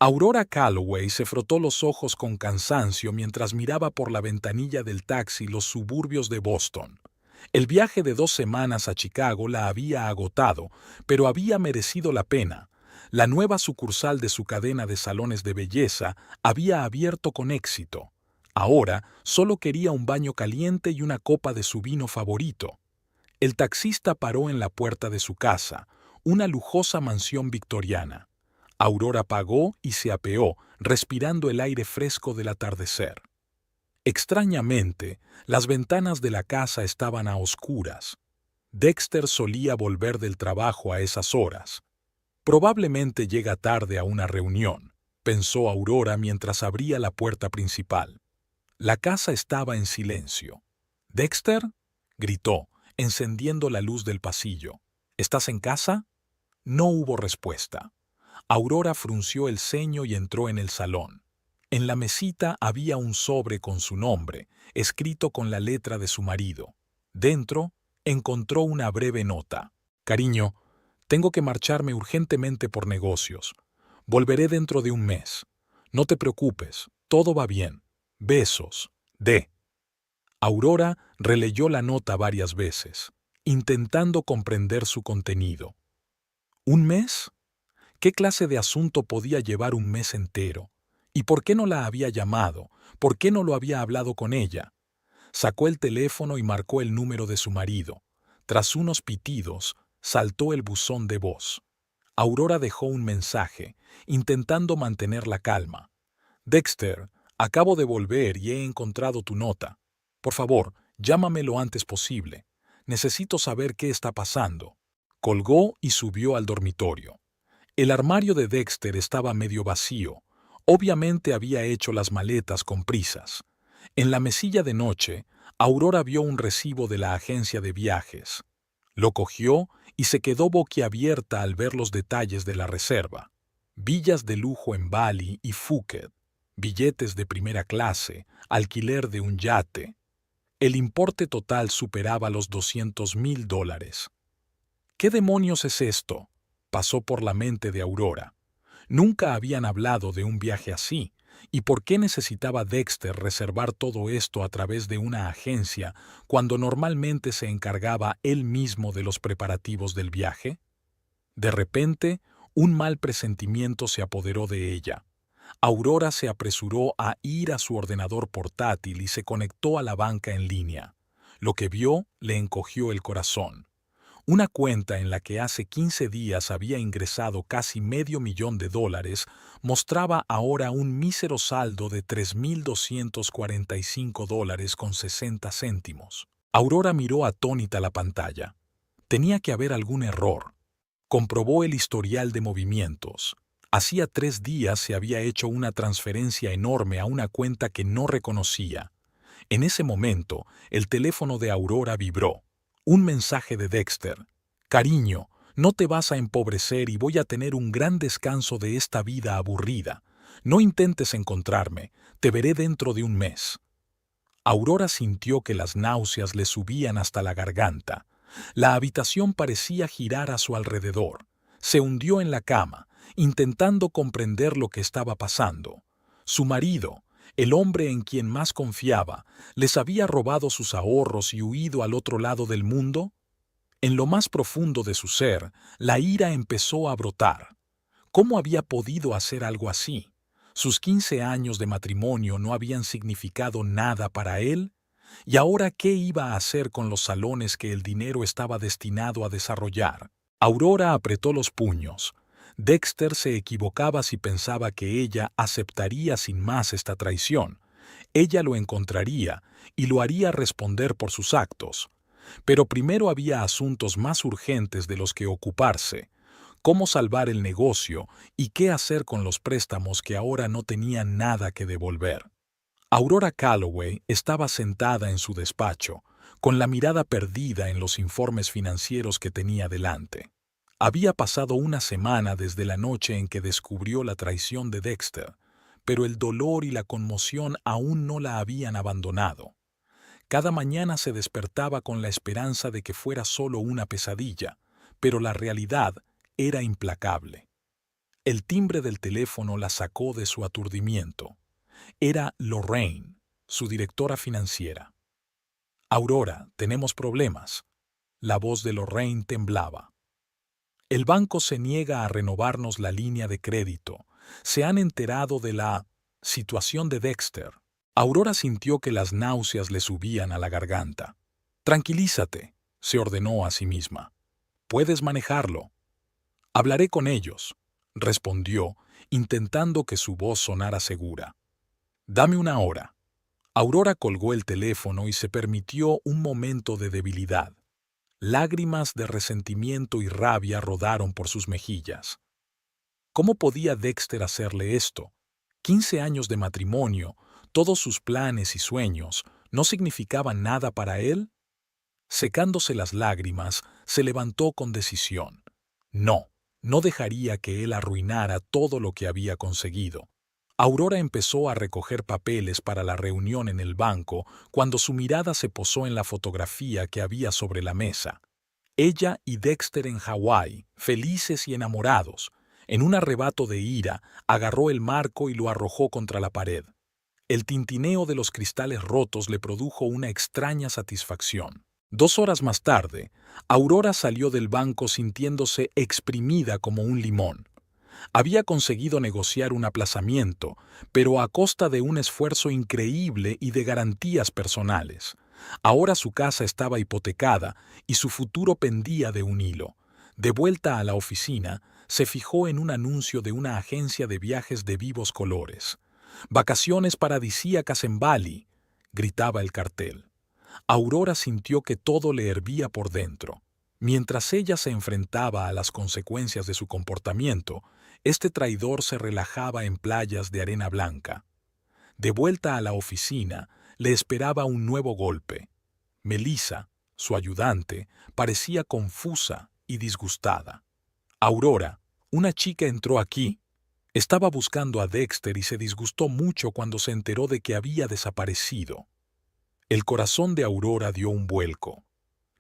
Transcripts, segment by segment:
Aurora Calloway se frotó los ojos con cansancio mientras miraba por la ventanilla del taxi los suburbios de Boston. El viaje de 2 semanas a Chicago la había agotado, pero había merecido la pena. La nueva sucursal de su cadena de salones de belleza había abierto con éxito. Ahora solo quería un baño caliente y una copa de su vino favorito. El taxista paró en la puerta de su casa, una lujosa mansión victoriana. Aurora pagó y se apeó, respirando el aire fresco del atardecer. Extrañamente, las ventanas de la casa estaban a oscuras. Dexter solía volver del trabajo a esas horas. Probablemente llega tarde a una reunión, pensó Aurora mientras abría la puerta principal. La casa estaba en silencio. «¿Dexter?», gritó, encendiendo la luz del pasillo. «¿Estás en casa?». No hubo respuesta. Aurora frunció el ceño y entró en el salón. En la mesita había un sobre con su nombre, escrito con la letra de su marido. Dentro, encontró una breve nota. «Cariño, tengo que marcharme urgentemente por negocios. Volveré dentro de un mes. No te preocupes, todo va bien. Besos. D». Aurora releyó la nota varias veces, intentando comprender su contenido. ¿Un mes? ¿Qué clase de asunto podía llevar un mes entero? ¿Y por qué no la había llamado? ¿Por qué no lo había hablado con ella? Sacó el teléfono y marcó el número de su marido. Tras unos pitidos, saltó el buzón de voz. Aurora dejó un mensaje, intentando mantener la calma. «Dexter, acabo de volver y he encontrado tu nota. Por favor, llámame lo antes posible. Necesito saber qué está pasando». Colgó y subió al dormitorio. El armario de Dexter estaba medio vacío. Obviamente había hecho las maletas con prisas. En la mesilla de noche, Aurora vio un recibo de la agencia de viajes. Lo cogió y se quedó boquiabierta al ver los detalles de la reserva. Villas de lujo en Bali y Phuket, billetes de primera clase, alquiler de un yate. El importe total superaba los $200,000. «¿Qué demonios es esto?», pasó por la mente de Aurora. Nunca habían hablado de un viaje así, ¿y por qué necesitaba Dexter reservar todo esto a través de una agencia cuando normalmente se encargaba él mismo de los preparativos del viaje? De repente, un mal presentimiento se apoderó de ella. Aurora se apresuró a ir a su ordenador portátil y se conectó a la banca en línea. Lo que vio le encogió el corazón. Una cuenta en la que hace 15 días había ingresado casi $500,000 mostraba ahora un mísero saldo de $3,245,60. Aurora miró atónita la pantalla. Tenía que haber algún error. Comprobó el historial de movimientos. Hacía 3 días se había hecho una transferencia enorme a una cuenta que no reconocía. En ese momento, el teléfono de Aurora vibró. Un mensaje de Dexter. «Cariño, no te vas a empobrecer y voy a tener un gran descanso de esta vida aburrida. No intentes encontrarme, te veré dentro de un mes». Aurora sintió que las náuseas le subían hasta la garganta. La habitación parecía girar a su alrededor. Se hundió en la cama, intentando comprender lo que estaba pasando. Su marido, el hombre en quien más confiaba, ¿les había robado sus ahorros y huido al otro lado del mundo? En lo más profundo de su ser, la ira empezó a brotar. ¿Cómo había podido hacer algo así? ¿Sus 15 años de matrimonio no habían significado nada para él? ¿Y ahora qué iba a hacer con los salones que el dinero estaba destinado a desarrollar? Aurora apretó los puños. Dexter se equivocaba si pensaba que ella aceptaría sin más esta traición. Ella lo encontraría y lo haría responder por sus actos. Pero primero había asuntos más urgentes de los que ocuparse: cómo salvar el negocio y qué hacer con los préstamos que ahora no tenían nada que devolver. Aurora Calloway estaba sentada en su despacho, con la mirada perdida en los informes financieros que tenía delante. Había pasado una semana desde la noche en que descubrió la traición de Dexter, pero el dolor y la conmoción aún no la habían abandonado. Cada mañana se despertaba con la esperanza de que fuera solo una pesadilla, pero la realidad era implacable. El timbre del teléfono la sacó de su aturdimiento. Era Lorraine, su directora financiera. «Aurora, tenemos problemas». La voz de Lorraine temblaba. «El banco se niega a renovarnos la línea de crédito. Se han enterado de la situación de Dexter». Aurora sintió que las náuseas le subían a la garganta. «Tranquilízate», se ordenó a sí misma. «Puedes manejarlo». «Hablaré con ellos», respondió, intentando que su voz sonara segura. «Dame una hora». Aurora colgó el teléfono y se permitió un momento de debilidad. Lágrimas de resentimiento y rabia rodaron por sus mejillas. ¿Cómo podía Dexter hacerle esto? 15 años de matrimonio, todos sus planes y sueños, ¿no significaban nada para él? Secándose las lágrimas, se levantó con decisión. No dejaría que él arruinara todo lo que había conseguido. Aurora empezó a recoger papeles para la reunión en el banco cuando su mirada se posó en la fotografía que había sobre la mesa. Ella y Dexter en Hawái, felices y enamorados. En un arrebato de ira, agarró el marco y lo arrojó contra la pared. El tintineo de los cristales rotos le produjo una extraña satisfacción. 2 horas más tarde, Aurora salió del banco sintiéndose exprimida como un limón. Había conseguido negociar un aplazamiento, pero a costa de un esfuerzo increíble y de garantías personales. Ahora su casa estaba hipotecada y su futuro pendía de un hilo. De vuelta a la oficina, se fijó en un anuncio de una agencia de viajes de vivos colores. «Vacaciones paradisíacas en Bali», gritaba el cartel. Aurora sintió que todo le hervía por dentro. Mientras ella se enfrentaba a las consecuencias de su comportamiento, este traidor se relajaba en playas de arena blanca. De vuelta a la oficina, le esperaba un nuevo golpe. Melissa, su ayudante, parecía confusa y disgustada. «Aurora, una chica entró aquí. Estaba buscando a Dexter y se disgustó mucho cuando se enteró de que había desaparecido». El corazón de Aurora dio un vuelco.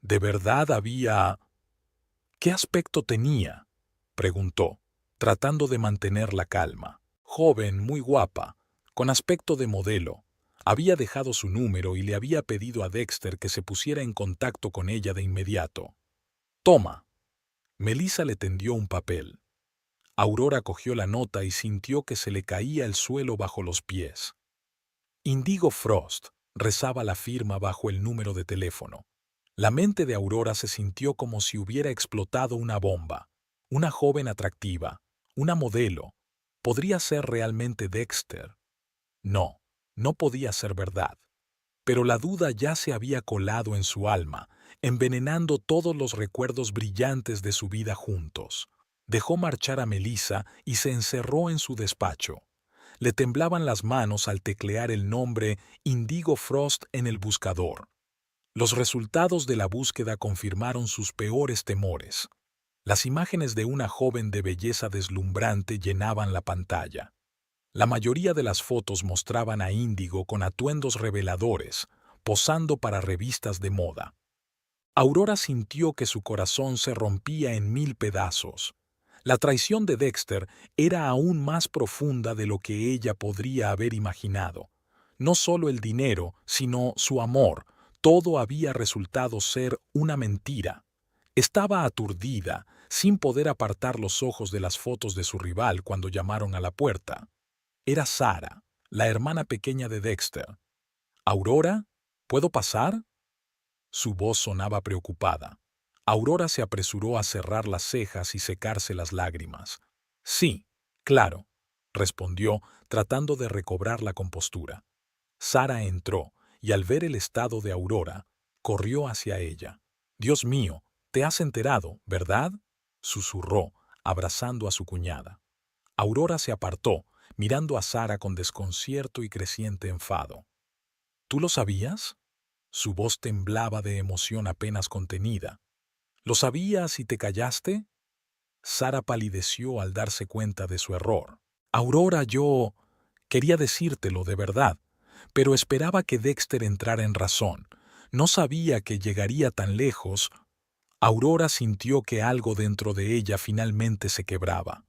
¿De verdad había...? ¿Qué aspecto tenía?, preguntó, tratando de mantener la calma. Joven, muy guapa, con aspecto de modelo. Había dejado su número y le había pedido a Dexter que se pusiera en contacto con ella de inmediato. «Toma». Melissa le tendió un papel. Aurora cogió la nota y sintió que se le caía el suelo bajo los pies. Indigo Frost, rezaba la firma bajo el número de teléfono. La mente de Aurora se sintió como si hubiera explotado una bomba. Una joven atractiva, una modelo. ¿Podría ser realmente Dexter? No podía ser verdad. Pero la duda ya se había colado en su alma, envenenando todos los recuerdos brillantes de su vida juntos. Dejó marchar a Melissa y se encerró en su despacho. Le temblaban las manos al teclear el nombre Indigo Frost en el buscador. Los resultados de la búsqueda confirmaron sus peores temores. Las imágenes de una joven de belleza deslumbrante llenaban la pantalla. La mayoría de las fotos mostraban a Índigo con atuendos reveladores, posando para revistas de moda. Aurora sintió que su corazón se rompía en 1000 pedazos. La traición de Dexter era aún más profunda de lo que ella podría haber imaginado. No solo el dinero, sino su amor, todo había resultado ser una mentira. Estaba aturdida, sin poder apartar los ojos de las fotos de su rival cuando llamaron a la puerta. Era Sara, la hermana pequeña de Dexter. «¿Aurora? ¿Puedo pasar?». Su voz sonaba preocupada. Aurora se apresuró a cerrar las cejas y secarse las lágrimas. «Sí, claro», respondió, tratando de recobrar la compostura. Sara entró, y al ver el estado de Aurora, corrió hacia ella. «Dios mío, te has enterado, ¿verdad?», susurró, abrazando a su cuñada. Aurora se apartó, mirando a Sara con desconcierto y creciente enfado. «¿Tú lo sabías?». Su voz temblaba de emoción apenas contenida. «¿Lo sabías y te callaste?». Sara palideció al darse cuenta de su error. «Aurora, yo quería decírtelo de verdad, pero esperaba que Dexter entrara en razón. No sabía que llegaría tan lejos». Aurora sintió que algo dentro de ella finalmente se quebraba.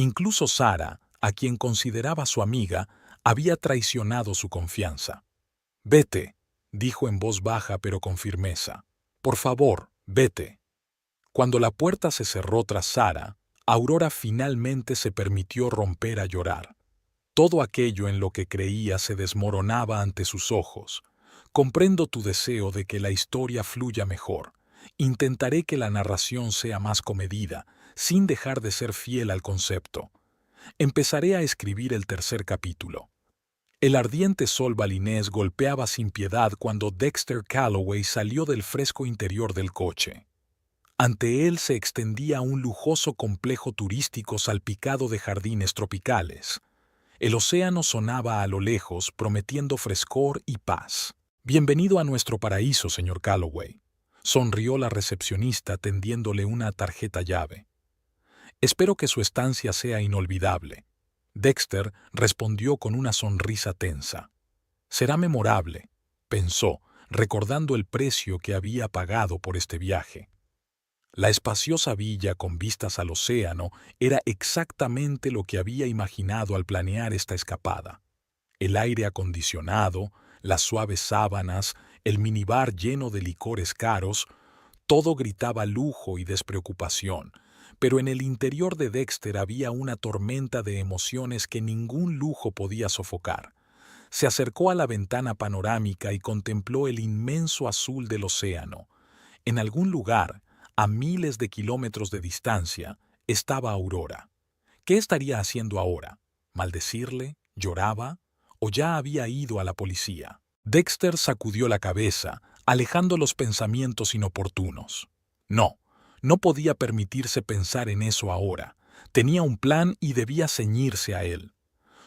Incluso Sara, a quien consideraba su amiga, había traicionado su confianza. «Vete», dijo en voz baja pero con firmeza. «Por favor, vete». Cuando la puerta se cerró tras Sara, Aurora finalmente se permitió romper a llorar. Todo aquello en lo que creía se desmoronaba ante sus ojos. «Comprendo tu deseo de que la historia fluya mejor. Intentaré que la narración sea más comedida, sin dejar de ser fiel al concepto. Empezaré a escribir el tercer capítulo». El ardiente sol balinés golpeaba sin piedad cuando Dexter Calloway salió del fresco interior del coche. Ante él se extendía un lujoso complejo turístico salpicado de jardines tropicales. El océano sonaba a lo lejos, prometiendo frescor y paz. «Bienvenido a nuestro paraíso, señor Calloway», sonrió la recepcionista tendiéndole una tarjeta llave. «Espero que su estancia sea inolvidable». Dexter respondió con una sonrisa tensa. «Será memorable», pensó, recordando el precio que había pagado por este viaje. La espaciosa villa con vistas al océano era exactamente lo que había imaginado al planear esta escapada. El aire acondicionado, las suaves sábanas, el minibar lleno de licores caros, todo gritaba lujo y despreocupación, pero en el interior de Dexter había una tormenta de emociones que ningún lujo podía sofocar. Se acercó a la ventana panorámica y contempló el inmenso azul del océano. En algún lugar, a miles de kilómetros de distancia, estaba Aurora. ¿Qué estaría haciendo ahora? ¿Maldecirle? ¿Lloraba? ¿O ya había ido a la policía? Dexter sacudió la cabeza, alejando los pensamientos inoportunos. No podía permitirse pensar en eso ahora. Tenía un plan y debía ceñirse a él.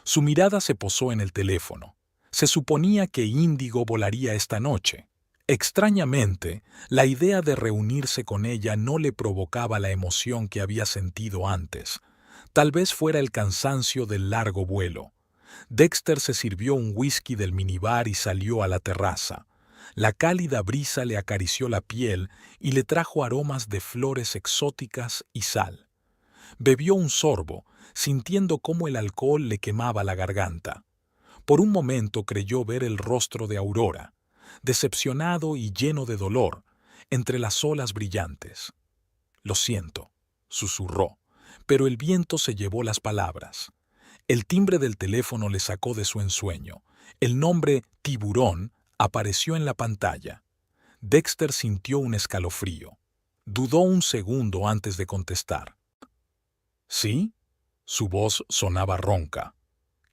Su mirada se posó en el teléfono. Se suponía que Índigo volaría esta noche. Extrañamente, la idea de reunirse con ella no le provocaba la emoción que había sentido antes. Tal vez fuera el cansancio del largo vuelo. Dexter se sirvió un whisky del minibar y salió a la terraza. La cálida brisa le acarició la piel y le trajo aromas de flores exóticas y sal. Bebió un sorbo, sintiendo cómo el alcohol le quemaba la garganta. Por un momento creyó ver el rostro de Aurora, decepcionado y lleno de dolor, entre las olas brillantes. «Lo siento», susurró, pero el viento se llevó las palabras. El timbre del teléfono le sacó de su ensueño. El nombre Tiburón apareció en la pantalla. Dexter sintió un escalofrío. Dudó un segundo antes de contestar. «¿Sí?» Su voz sonaba ronca.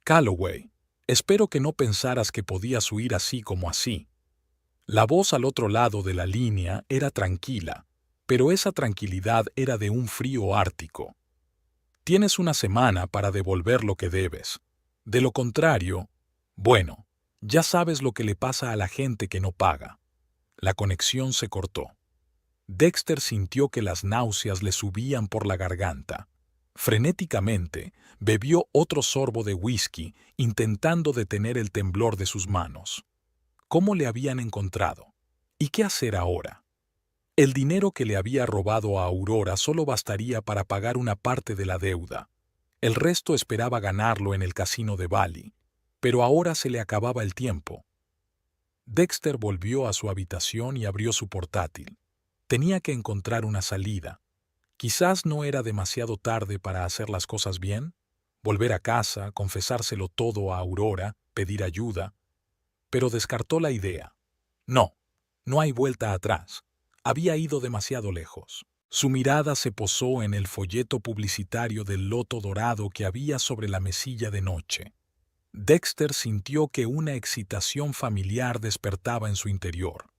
«Calloway, espero que no pensaras que podías huir así como así». La voz al otro lado de la línea era tranquila, pero esa tranquilidad era de un frío ártico. «Tienes una semana para devolver lo que debes. De lo contrario, bueno, ya sabes lo que le pasa a la gente que no paga». La conexión se cortó. Dexter sintió que las náuseas le subían por la garganta. Frenéticamente, bebió otro sorbo de whisky, intentando detener el temblor de sus manos. ¿Cómo le habían encontrado? ¿Y qué hacer ahora? El dinero que le había robado a Aurora solo bastaría para pagar una parte de la deuda. El resto esperaba ganarlo en el casino de Bali, pero ahora se le acababa el tiempo. Dexter volvió a su habitación y abrió su portátil. Tenía que encontrar una salida. Quizás no era demasiado tarde para hacer las cosas bien, volver a casa, confesárselo todo a Aurora, pedir ayuda, pero descartó la idea. No hay vuelta atrás. Había ido demasiado lejos. Su mirada se posó en el folleto publicitario del loto dorado que había sobre la mesilla de noche. Dexter sintió que una excitación familiar despertaba en su interior.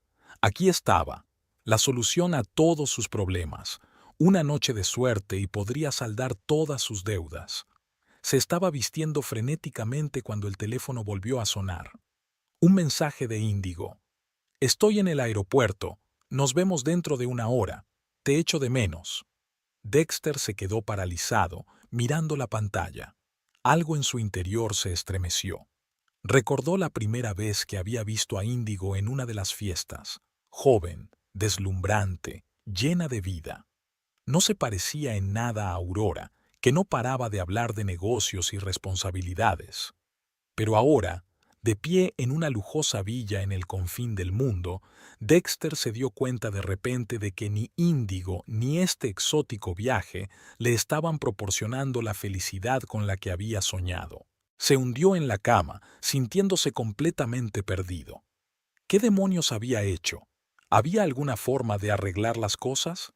Aquí estaba, la solución a todos sus problemas. Una noche de suerte y podría saldar todas sus deudas. Se estaba vistiendo frenéticamente cuando el teléfono volvió a sonar. Un mensaje de Índigo. «Estoy en el aeropuerto. Nos vemos dentro de una hora. Te echo de menos». Dexter se quedó paralizado, mirando la pantalla. Algo en su interior se estremeció. Recordó la primera vez que había visto a Índigo en una de las fiestas. Joven, deslumbrante, llena de vida. No se parecía en nada a Aurora, que no paraba de hablar de negocios y responsabilidades. Pero ahora, de pie en una lujosa villa en el confín del mundo, Dexter se dio cuenta de repente de que ni Índigo ni este exótico viaje le estaban proporcionando la felicidad con la que había soñado. Se hundió en la cama, sintiéndose completamente perdido. ¿Qué demonios había hecho? ¿Había alguna forma de arreglar las cosas?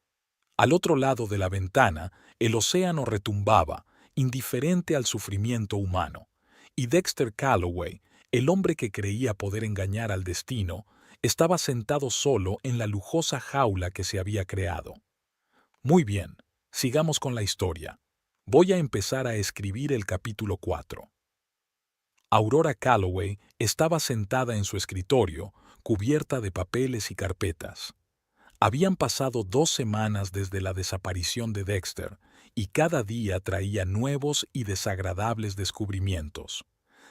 Al otro lado de la ventana, el océano retumbaba, indiferente al sufrimiento humano, y Dexter Calloway, el hombre que creía poder engañar al destino, estaba sentado solo en la lujosa jaula que se había creado. Muy bien, sigamos con la historia. Voy a empezar a escribir el capítulo 4. Aurora Calloway estaba sentada en su escritorio, cubierta de papeles y carpetas. Habían pasado 2 semanas desde la desaparición de Dexter, y cada día traía nuevos y desagradables descubrimientos.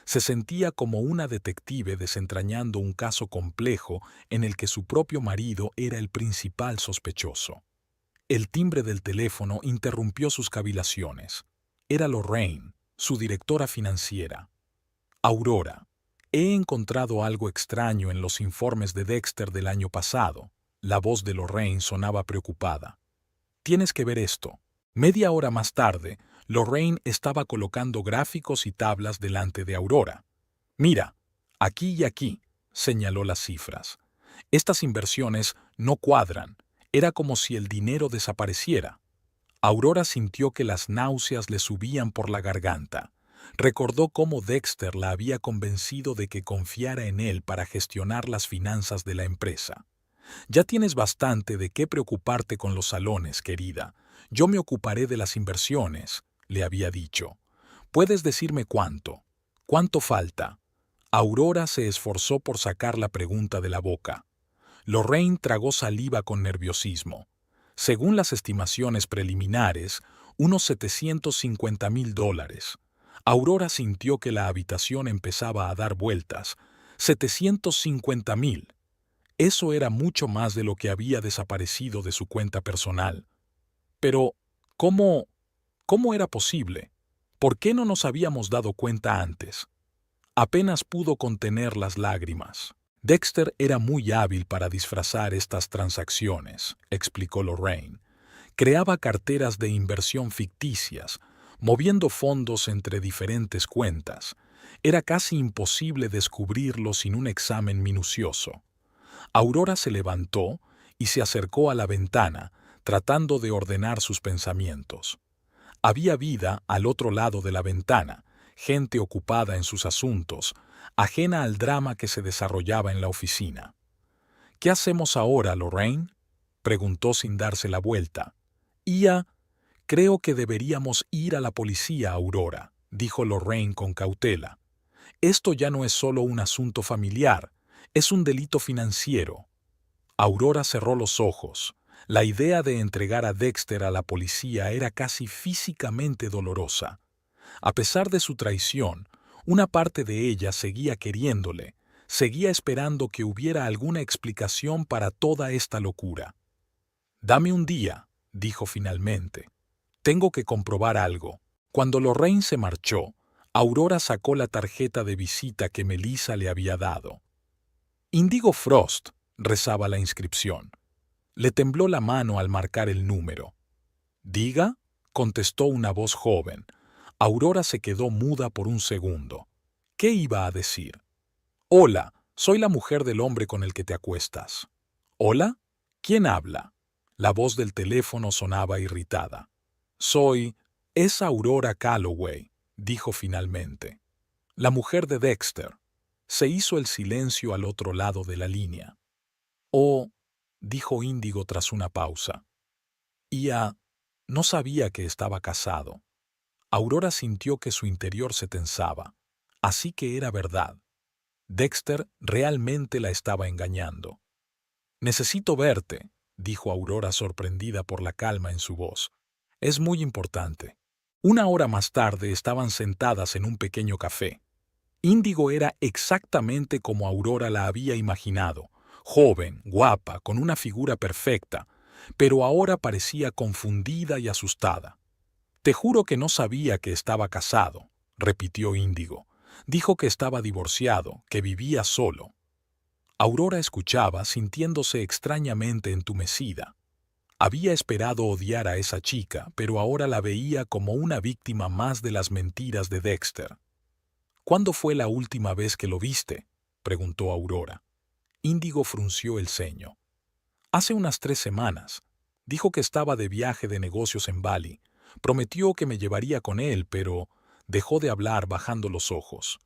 Se sentía como una detective desentrañando un caso complejo en el que su propio marido era el principal sospechoso. El timbre del teléfono interrumpió sus cavilaciones. Era Lorraine, su directora financiera. Aurora, he encontrado algo extraño en los informes de Dexter del año pasado. La voz de Lorraine sonaba preocupada. Tienes que ver esto. Media hora más tarde, Lorraine estaba colocando gráficos y tablas delante de Aurora. Mira, aquí y aquí, señaló las cifras. Estas inversiones no cuadran. Era como si el dinero desapareciera. Aurora sintió que las náuseas le subían por la garganta. Recordó cómo Dexter la había convencido de que confiara en él para gestionar las finanzas de la empresa. Ya tienes bastante de qué preocuparte con los salones, querida. Yo me ocuparé de las inversiones, le había dicho. ¿Puedes decirme cuánto? ¿Cuánto falta? Aurora se esforzó por sacar la pregunta de la boca. Lorraine tragó saliva con nerviosismo. Según las estimaciones preliminares, unos $750,000. Aurora sintió que la habitación empezaba a dar vueltas. 750,000. Eso era mucho más de lo que había desaparecido de su cuenta personal. Pero, ¿cómo era posible? ¿Por qué no nos habíamos dado cuenta antes? Apenas pudo contener las lágrimas. Dexter era muy hábil para disfrazar estas transacciones, explicó Lorraine. Creaba carteras de inversión ficticias, moviendo fondos entre diferentes cuentas. Era casi imposible descubrirlo sin un examen minucioso. Aurora se levantó y se acercó a la ventana, tratando de ordenar sus pensamientos. Había vida al otro lado de la ventana, gente ocupada en sus asuntos, ajena al drama que se desarrollaba en la oficina. ¿Qué hacemos ahora, Lorraine?, preguntó sin darse la vuelta. Creo que deberíamos ir a la policía, Aurora, dijo Lorraine con cautela. Esto ya no es solo un asunto familiar, es un delito financiero. Aurora cerró los ojos. La idea de entregar a Dexter a la policía era casi físicamente dolorosa. A pesar de su traición, una parte de ella seguía queriéndole, seguía esperando que hubiera alguna explicación para toda esta locura. «Dame un día», dijo finalmente. «Tengo que comprobar algo». Cuando Lorraine se marchó, Aurora sacó la tarjeta de visita que Melissa le había dado. «Indigo Frost», rezaba la inscripción. Le tembló la mano al marcar el número. «¿Diga?», contestó una voz joven. Aurora se quedó muda por un segundo. ¿Qué iba a decir? «Hola, soy la mujer del hombre con el que te acuestas». «¿Hola? ¿Quién habla?» La voz del teléfono sonaba irritada. «Es Aurora Calloway», dijo finalmente. «La mujer de Dexter». Se hizo el silencio al otro lado de la línea. «Oh», dijo Índigo tras una pausa. No sabía que estaba casado». Aurora sintió que su interior se tensaba. Así que era verdad. Dexter realmente la estaba engañando. «Necesito verte», dijo Aurora sorprendida por la calma en su voz. «Es muy importante». 1 hora más tarde estaban sentadas en un pequeño café. Índigo era exactamente como Aurora la había imaginado, joven, guapa, con una figura perfecta, pero ahora parecía confundida y asustada. Te juro que no sabía que estaba casado, repitió Índigo. Dijo que estaba divorciado, que vivía solo. Aurora escuchaba, sintiéndose extrañamente entumecida. Había esperado odiar a esa chica, pero ahora la veía como una víctima más de las mentiras de Dexter. ¿Cuándo fue la última vez que lo viste?, preguntó Aurora. Índigo frunció el ceño. Hace unas 3 semanas. Dijo que estaba de viaje de negocios en Bali. Prometió que me llevaría con él, pero dejó de hablar bajando los ojos.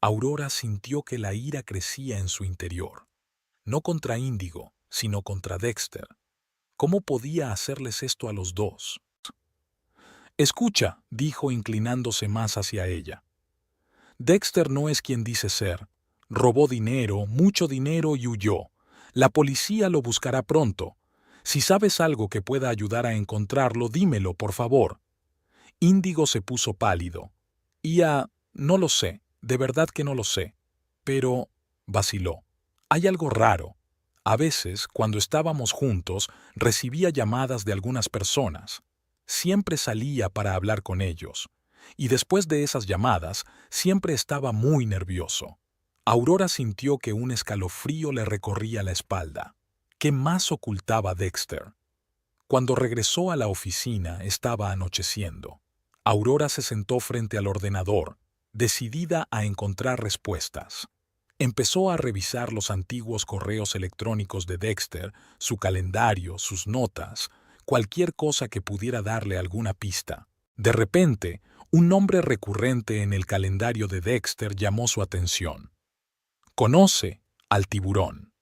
Aurora sintió que la ira crecía en su interior. No contra Índigo, sino contra Dexter. ¿Cómo podía hacerles esto a los dos? Escucha, dijo inclinándose más hacia ella. Dexter no es quien dice ser. Robó dinero, mucho dinero y huyó. La policía lo buscará pronto. Si sabes algo que pueda ayudar a encontrarlo, dímelo, por favor. Índigo se puso pálido. No lo sé, de verdad que no lo sé. Pero, vaciló, hay algo raro. A veces, cuando estábamos juntos, recibía llamadas de algunas personas. Siempre salía para hablar con ellos. Y después de esas llamadas, siempre estaba muy nervioso. Aurora sintió que un escalofrío le recorría la espalda. ¿Qué más ocultaba Dexter? Cuando regresó a la oficina, estaba anocheciendo. Aurora se sentó frente al ordenador, decidida a encontrar respuestas. Empezó a revisar los antiguos correos electrónicos de Dexter, su calendario, sus notas, cualquier cosa que pudiera darle alguna pista. De repente, un nombre recurrente en el calendario de Dexter llamó su atención. Conoce al tiburón.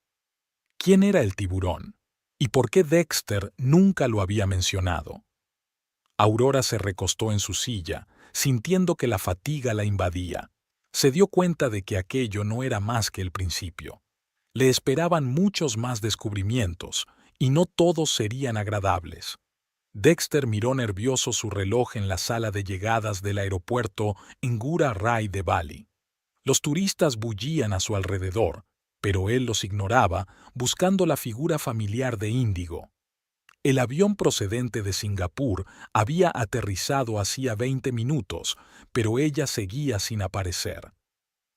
¿Quién era el tiburón? ¿Y por qué Dexter nunca lo había mencionado? Aurora se recostó en su silla, sintiendo que la fatiga la invadía. Se dio cuenta de que aquello no era más que el principio. Le esperaban muchos más descubrimientos, y no todos serían agradables. Dexter miró nervioso su reloj en la sala de llegadas del aeropuerto Ngurah Rai de Bali. Los turistas bullían a su alrededor, pero él los ignoraba, buscando la figura familiar de Índigo. El avión procedente de Singapur había aterrizado hacía 20 minutos, pero ella seguía sin aparecer.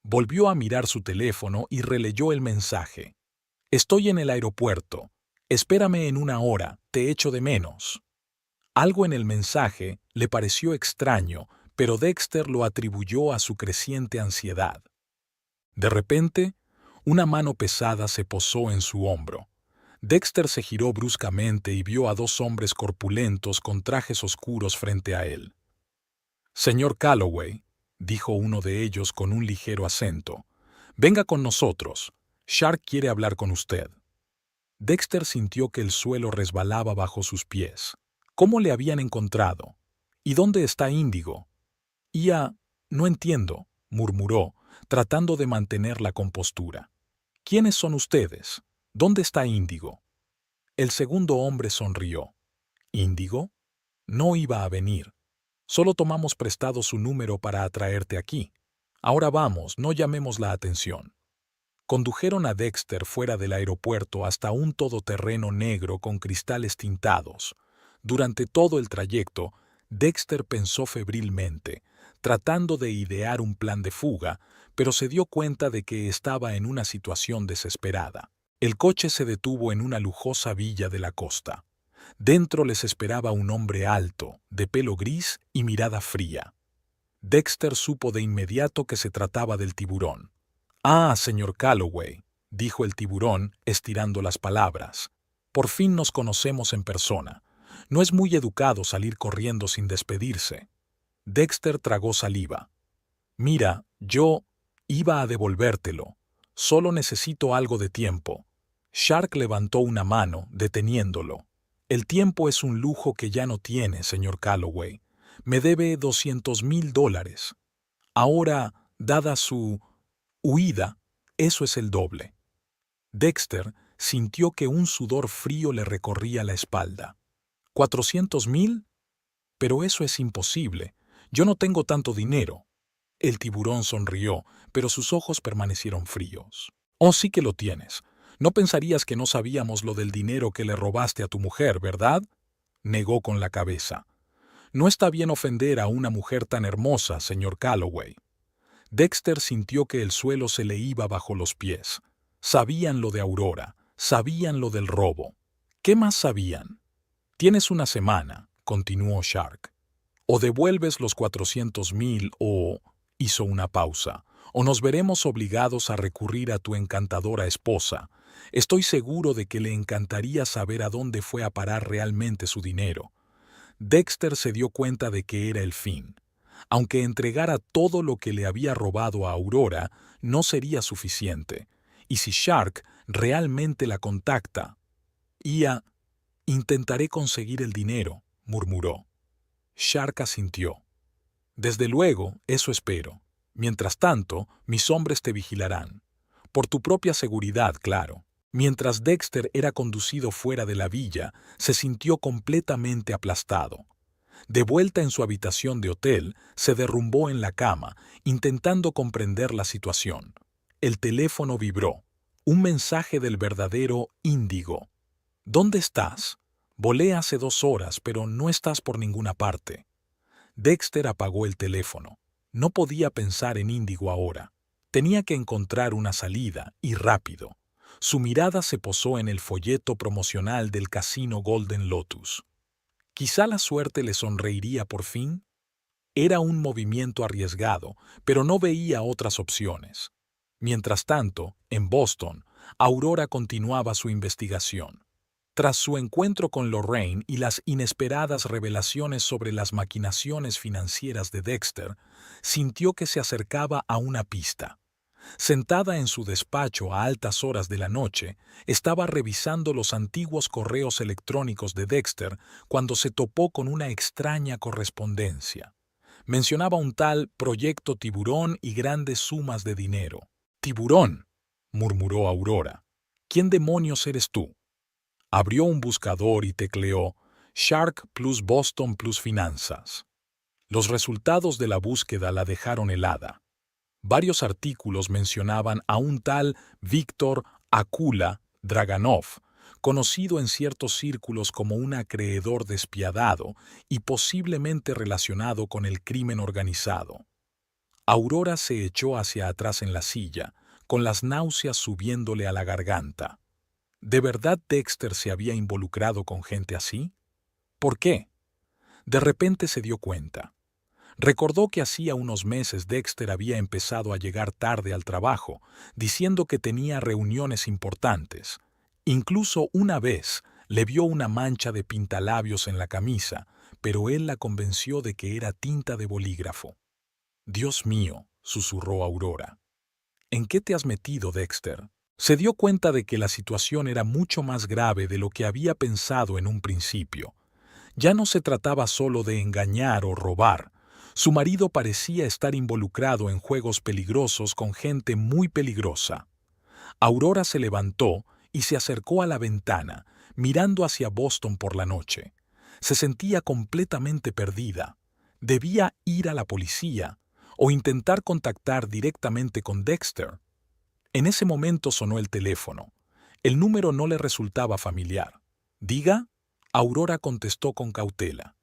Volvió a mirar su teléfono y releyó el mensaje. «Estoy en el aeropuerto. Espérame en 1 hora, te echo de menos». Algo en el mensaje le pareció extraño, pero Dexter lo atribuyó a su creciente ansiedad. De repente, una mano pesada se posó en su hombro. Dexter se giró bruscamente y vio a 2 hombres corpulentos con trajes oscuros frente a él. «Señor Calloway», dijo uno de ellos con un ligero acento, «venga con nosotros. Shark quiere hablar con usted». Dexter sintió que el suelo resbalaba bajo sus pies. ¿Cómo le habían encontrado? ¿Y dónde está Índigo? No entiendo, murmuró, tratando de mantener la compostura. ¿Quiénes son ustedes? ¿Dónde está Índigo? El segundo hombre sonrió. ¿Índigo? No iba a venir. Solo tomamos prestado su número para atraerte aquí. Ahora vamos, no llamemos la atención. Condujeron a Dexter fuera del aeropuerto hasta un todoterreno negro con cristales tintados. Durante todo el trayecto, Dexter pensó febrilmente, tratando de idear un plan de fuga, pero se dio cuenta de que estaba en una situación desesperada. El coche se detuvo en una lujosa villa de la costa. Dentro les esperaba un hombre alto, de pelo gris y mirada fría. Dexter supo de inmediato que se trataba del tiburón. «Ah, señor Calloway», dijo el tiburón, estirando las palabras. «Por fin nos conocemos en persona. No es muy educado salir corriendo sin despedirse». Dexter tragó saliva. «Mira, yo iba a devolvértelo. Solo necesito algo de tiempo». Shark levantó una mano, deteniéndolo. «El tiempo es un lujo que ya no tiene, señor Calloway. Me debe $200,000. Ahora, dada su huida, eso es el doble». Dexter sintió que un sudor frío le recorría la espalda. ¿400,000? Pero eso es imposible. Yo no tengo tanto dinero. El tiburón sonrió, pero sus ojos permanecieron fríos. «Oh, sí que lo tienes. No pensarías que no sabíamos lo del dinero que le robaste a tu mujer, ¿verdad?», negó con la cabeza. No está bien ofender a una mujer tan hermosa, señor Calloway. Dexter sintió que el suelo se le iba bajo los pies. Sabían lo de Aurora, sabían lo del robo. ¿Qué más sabían? Tienes una semana, continuó Shark. O devuelves los 400,000 o... Hizo una pausa. O nos veremos obligados a recurrir a tu encantadora esposa. Estoy seguro de que le encantaría saber a dónde fue a parar realmente su dinero. Dexter se dio cuenta de que era el fin. Aunque entregara todo lo que le había robado a Aurora, no sería suficiente. Y si Shark realmente la contacta... Intentaré conseguir el dinero, murmuró. Shark asintió. Desde luego, eso espero. Mientras tanto, mis hombres te vigilarán. Por tu propia seguridad, claro. Mientras Dexter era conducido fuera de la villa, se sintió completamente aplastado. De vuelta en su habitación de hotel, se derrumbó en la cama, intentando comprender la situación. El teléfono vibró. Un mensaje del verdadero Índigo. ¿Dónde estás? Volé hace 2 horas, pero no estás por ninguna parte. Dexter apagó el teléfono. No podía pensar en Índigo ahora. Tenía que encontrar una salida, y rápido. Su mirada se posó en el folleto promocional del casino Golden Lotus. Quizá la suerte le sonreiría por fin. Era un movimiento arriesgado, pero no veía otras opciones. Mientras tanto, en Boston, Aurora continuaba su investigación. Tras su encuentro con Lorraine y las inesperadas revelaciones sobre las maquinaciones financieras de Dexter, sintió que se acercaba a una pista. Sentada en su despacho a altas horas de la noche, estaba revisando los antiguos correos electrónicos de Dexter cuando se topó con una extraña correspondencia. Mencionaba un tal Proyecto Tiburón y grandes sumas de dinero. «¡Tiburón!», murmuró Aurora. «¿Quién demonios eres tú?». Abrió un buscador y tecleó Shark plus Boston plus finanzas. Los resultados de la búsqueda la dejaron helada. Varios artículos mencionaban a un tal Víctor Akula Draganov, conocido en ciertos círculos como un acreedor despiadado y posiblemente relacionado con el crimen organizado. Aurora se echó hacia atrás en la silla, con las náuseas subiéndole a la garganta. ¿De verdad Dexter se había involucrado con gente así? ¿Por qué? De repente se dio cuenta. Recordó que hacía unos meses Dexter había empezado a llegar tarde al trabajo, diciendo que tenía reuniones importantes. Incluso una vez le vio una mancha de pintalabios en la camisa, pero él la convenció de que era tinta de bolígrafo. «Dios mío», susurró Aurora. «¿En qué te has metido, Dexter?». Se dio cuenta de que la situación era mucho más grave de lo que había pensado en un principio. Ya no se trataba solo de engañar o robar. Su marido parecía estar involucrado en juegos peligrosos con gente muy peligrosa. Aurora se levantó y se acercó a la ventana, mirando hacia Boston por la noche. Se sentía completamente perdida. Debía ir a la policía o intentar contactar directamente con Dexter. En ese momento sonó el teléfono. El número no le resultaba familiar. «¿Diga?». Aurora contestó con cautela.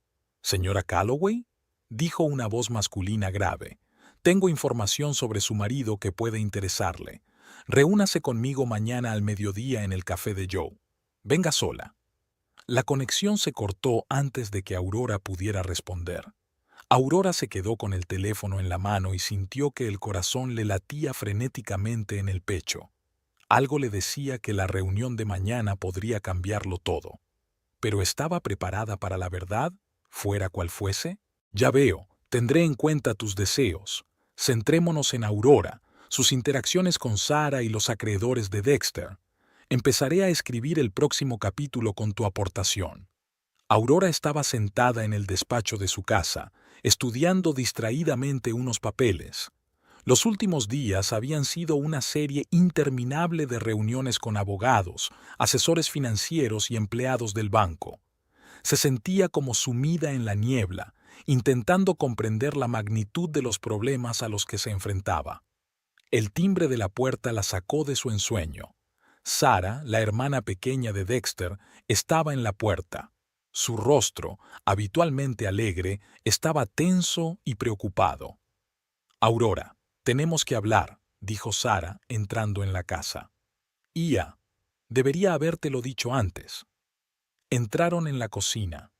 «¿Señora Calloway?», dijo una voz masculina grave. «Tengo información sobre su marido que puede interesarle. Reúnase conmigo mañana al mediodía en el café de Joe. Venga sola». La conexión se cortó antes de que Aurora pudiera responder. Aurora se quedó con el teléfono en la mano y sintió que el corazón le latía frenéticamente en el pecho. Algo le decía que la reunión de mañana podría cambiarlo todo. ¿Pero estaba preparada para la verdad, fuera cual fuese? «Ya veo, tendré en cuenta tus deseos. Centrémonos en Aurora, sus interacciones con Sarah y los acreedores de Dexter. Empezaré a escribir el próximo capítulo con tu aportación». Aurora estaba sentada en el despacho de su casa, estudiando distraídamente unos papeles. Los últimos días habían sido una serie interminable de reuniones con abogados, asesores financieros y empleados del banco. Se sentía como sumida en la niebla, intentando comprender la magnitud de los problemas a los que se enfrentaba. El timbre de la puerta la sacó de su ensueño. Sarah, la hermana pequeña de Dexter, estaba en la puerta. Su rostro, habitualmente alegre, estaba tenso y preocupado. «Aurora, tenemos que hablar», dijo Sara, entrando en la casa. «Ia, debería habértelo dicho antes». Entraron en la cocina.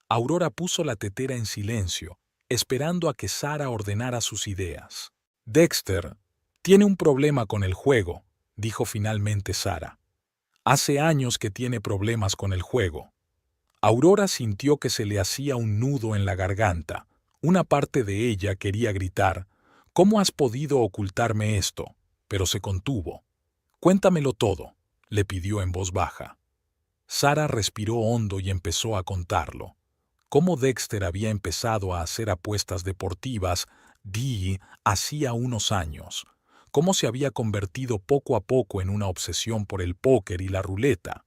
Aurora puso la tetera en silencio, esperando a que Sara ordenara sus ideas. «Dexter tiene un problema con el juego», dijo finalmente Sara. «Hace años que tiene problemas con el juego». Aurora sintió que se le hacía un nudo en la garganta. Una parte de ella quería gritar: «¿Cómo has podido ocultarme esto?», pero se contuvo. «Cuéntamelo todo», le pidió en voz baja. Sara respiró hondo y empezó a contarlo. Cómo Dexter había empezado a hacer apuestas deportivas hacía unos años. Cómo se había convertido poco a poco en una obsesión por el póker y la ruleta.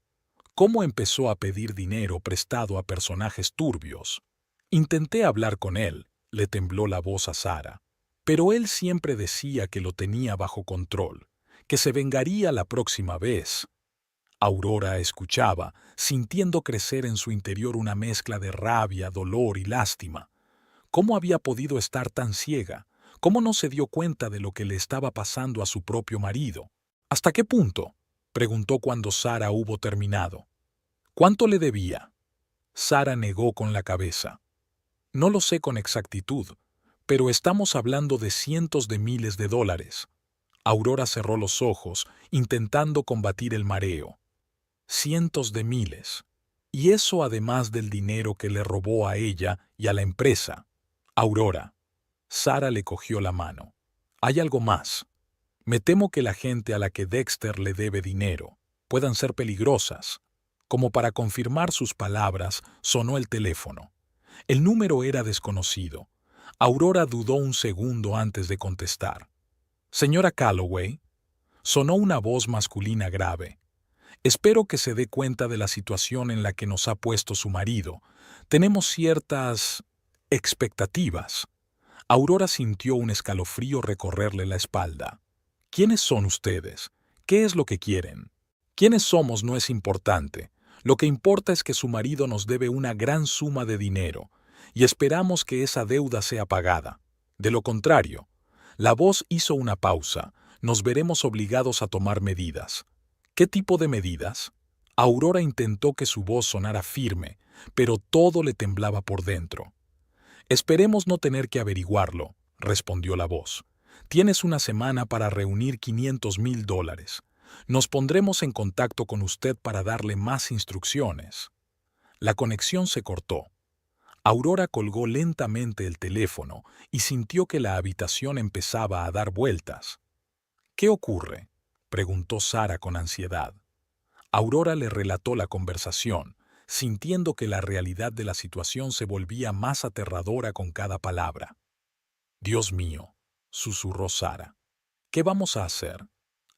Cómo empezó a pedir dinero prestado a personajes turbios. Intenté hablar con él, le tembló la voz a Sara. Pero él siempre decía que lo tenía bajo control, que se vengaría la próxima vez. Aurora escuchaba, sintiendo crecer en su interior una mezcla de rabia, dolor y lástima. ¿Cómo había podido estar tan ciega? ¿Cómo no se dio cuenta de lo que le estaba pasando a su propio marido? ¿Hasta qué punto?, preguntó cuando Sara hubo terminado. ¿Cuánto le debía? Sara negó con la cabeza. No lo sé con exactitud, pero estamos hablando de cientos de miles de dólares. Aurora cerró los ojos, intentando combatir el mareo. Cientos de miles. Y eso además del dinero que le robó a ella y a la empresa. Aurora. Sara le cogió la mano. Hay algo más. Me temo que la gente a la que Dexter le debe dinero puedan ser peligrosas. Como para confirmar sus palabras, sonó el teléfono. El número era desconocido. Aurora dudó un segundo antes de contestar. «Señora Calloway», sonó una voz masculina grave. «Espero que se dé cuenta de la situación en la que nos ha puesto su marido. Tenemos ciertas expectativas». Aurora sintió un escalofrío recorrerle la espalda. «¿Quiénes son ustedes? ¿Qué es lo que quieren?» «Quiénes somos no es importante. Lo que importa es que su marido nos debe una gran suma de dinero, y esperamos que esa deuda sea pagada. De lo contrario», la voz hizo una pausa, «nos veremos obligados a tomar medidas». «¿Qué tipo de medidas?». Aurora intentó que su voz sonara firme, pero todo le temblaba por dentro. «Esperemos no tener que averiguarlo», respondió la voz. «Tienes una semana para reunir $500,000. Nos pondremos en contacto con usted para darle más instrucciones». La conexión se cortó. Aurora colgó lentamente el teléfono y sintió que la habitación empezaba a dar vueltas. «¿Qué ocurre?», preguntó Sara con ansiedad. Aurora le relató la conversación, sintiendo que la realidad de la situación se volvía más aterradora con cada palabra. «Dios mío», susurró Sara. «¿Qué vamos a hacer?».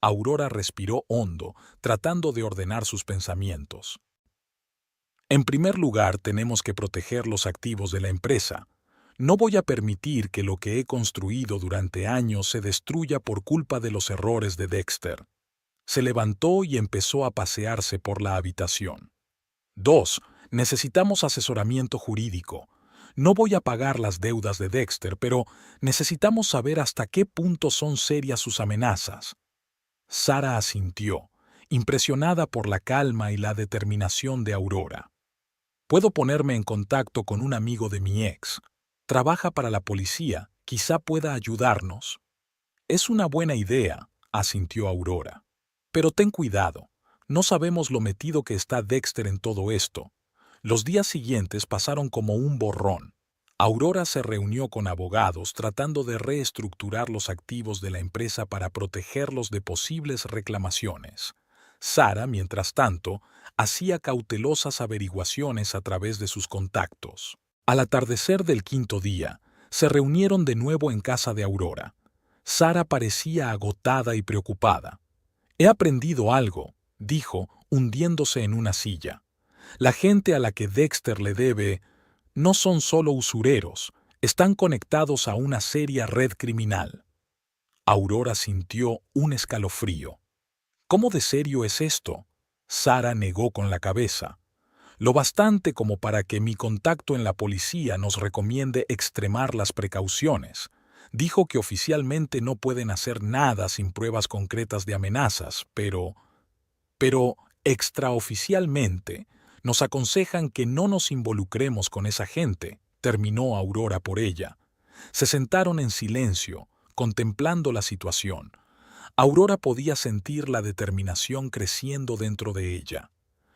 Aurora respiró hondo, tratando de ordenar sus pensamientos. «En primer lugar, tenemos que proteger los activos de la empresa. No voy a permitir que lo que he construido durante años se destruya por culpa de los errores de Dexter». Se levantó y empezó a pasearse por la habitación. 2. Necesitamos asesoramiento jurídico. No voy a pagar las deudas de Dexter, pero necesitamos saber hasta qué punto son serias sus amenazas. Sara asintió, impresionada por la calma y la determinación de Aurora. «Puedo ponerme en contacto con un amigo de mi ex. Trabaja para la policía, quizá pueda ayudarnos». «Es una buena idea», asintió Aurora. «Pero ten cuidado. No sabemos lo metido que está Dexter en todo esto». Los días siguientes pasaron como un borrón. Aurora se reunió con abogados tratando de reestructurar los activos de la empresa para protegerlos de posibles reclamaciones. Sara, mientras tanto, hacía cautelosas averiguaciones a través de sus contactos. Al atardecer del quinto día, se reunieron de nuevo en casa de Aurora. Sara parecía agotada y preocupada. «He aprendido algo», dijo, hundiéndose en una silla. «La gente a la que Dexter le debe no son solo usureros, están conectados a una seria red criminal». Aurora sintió un escalofrío. «¿Cómo de serio es esto?». Sara negó con la cabeza. lo bastante como para que mi contacto en la policía nos recomiende extremar las precauciones. Dijo que oficialmente no pueden hacer nada sin pruebas concretas de amenazas, pero extraoficialmente nos aconsejan que no nos involucremos con esa gente, terminó Aurora por ella. Se sentaron en silencio, contemplando la situación. Aurora podía sentir la determinación creciendo dentro de ella.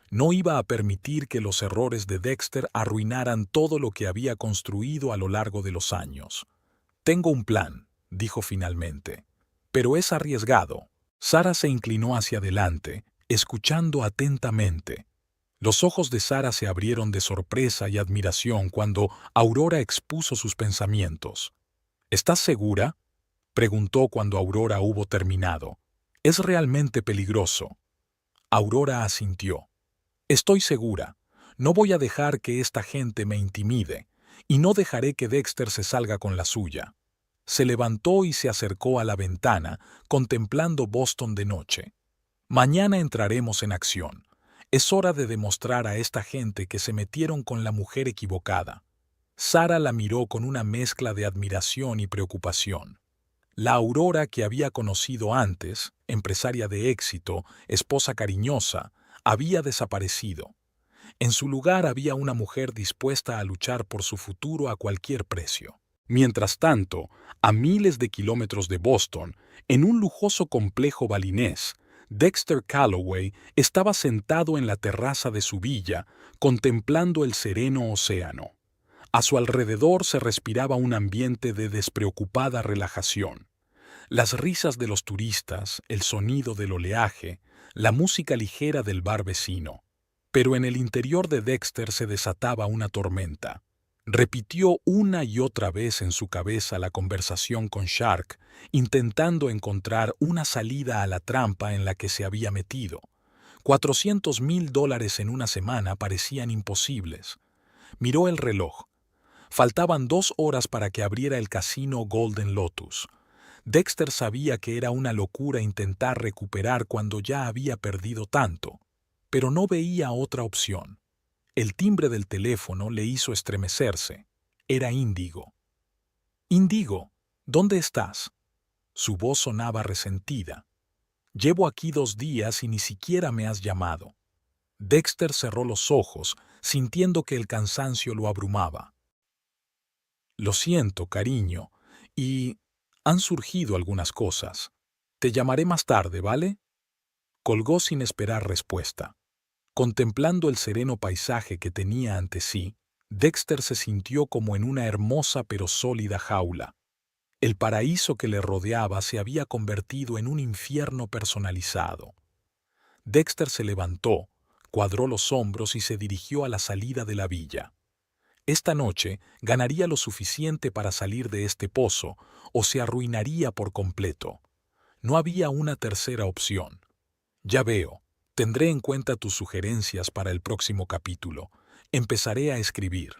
No iba a permitir que los errores de Dexter arruinaran todo lo que había construido a lo largo de los años. Tengo un plan, dijo finalmente. Pero es arriesgado. Sara se inclinó hacia adelante, escuchando atentamente. Los ojos de Sara se abrieron de sorpresa y admiración cuando Aurora expuso sus pensamientos. ¿Estás segura?, preguntó cuando Aurora hubo terminado. Es realmente peligroso. Aurora asintió. Estoy segura. No voy a dejar que esta gente me intimide, y no dejaré que Dexter se salga con la suya. Se levantó y se acercó a la ventana, contemplando Boston de noche. Mañana entraremos en acción. Es hora de demostrar a esta gente que se metieron con la mujer equivocada. Sara la miró con una mezcla de admiración y preocupación. La Aurora que había conocido antes, empresaria de éxito, esposa cariñosa, había desaparecido. En su lugar había una mujer dispuesta a luchar por su futuro a cualquier precio. Mientras tanto, a miles de kilómetros de Boston, en un lujoso complejo balinés, Dexter Calloway estaba sentado en la terraza de su villa, contemplando el sereno océano. A su alrededor se respiraba un ambiente de despreocupada relajación. Las risas de los turistas, el sonido del oleaje, la música ligera del bar vecino. Pero en el interior de Dexter se desataba una tormenta. Repitió una y otra vez en su cabeza la conversación con Shark, intentando encontrar una salida a la trampa en la que se había metido. $400,000 en una semana parecían imposibles. Miró el reloj. Faltaban 2 horas para que abriera el casino Golden Lotus. Dexter sabía que era una locura intentar recuperar cuando ya había perdido tanto, pero no veía otra opción. El timbre del teléfono le hizo estremecerse. Era Índigo. «Índigo, ¿dónde estás?». Su voz sonaba resentida. «Llevo aquí 2 días y ni siquiera me has llamado». Dexter cerró los ojos, sintiendo que el cansancio lo abrumaba. «Lo siento, cariño, y han surgido algunas cosas. Te llamaré más tarde, ¿vale?». Colgó sin esperar respuesta. Contemplando el sereno paisaje que tenía ante sí, Dexter se sintió como en una hermosa pero sólida jaula. El paraíso que le rodeaba se había convertido en un infierno personalizado. Dexter se levantó, cuadró los hombros y se dirigió a la salida de la villa. Esta noche ganaría lo suficiente para salir de este pozo o se arruinaría por completo. No había una tercera opción. «Ya veo. Tendré en cuenta tus sugerencias para el próximo capítulo. Empezaré a escribir».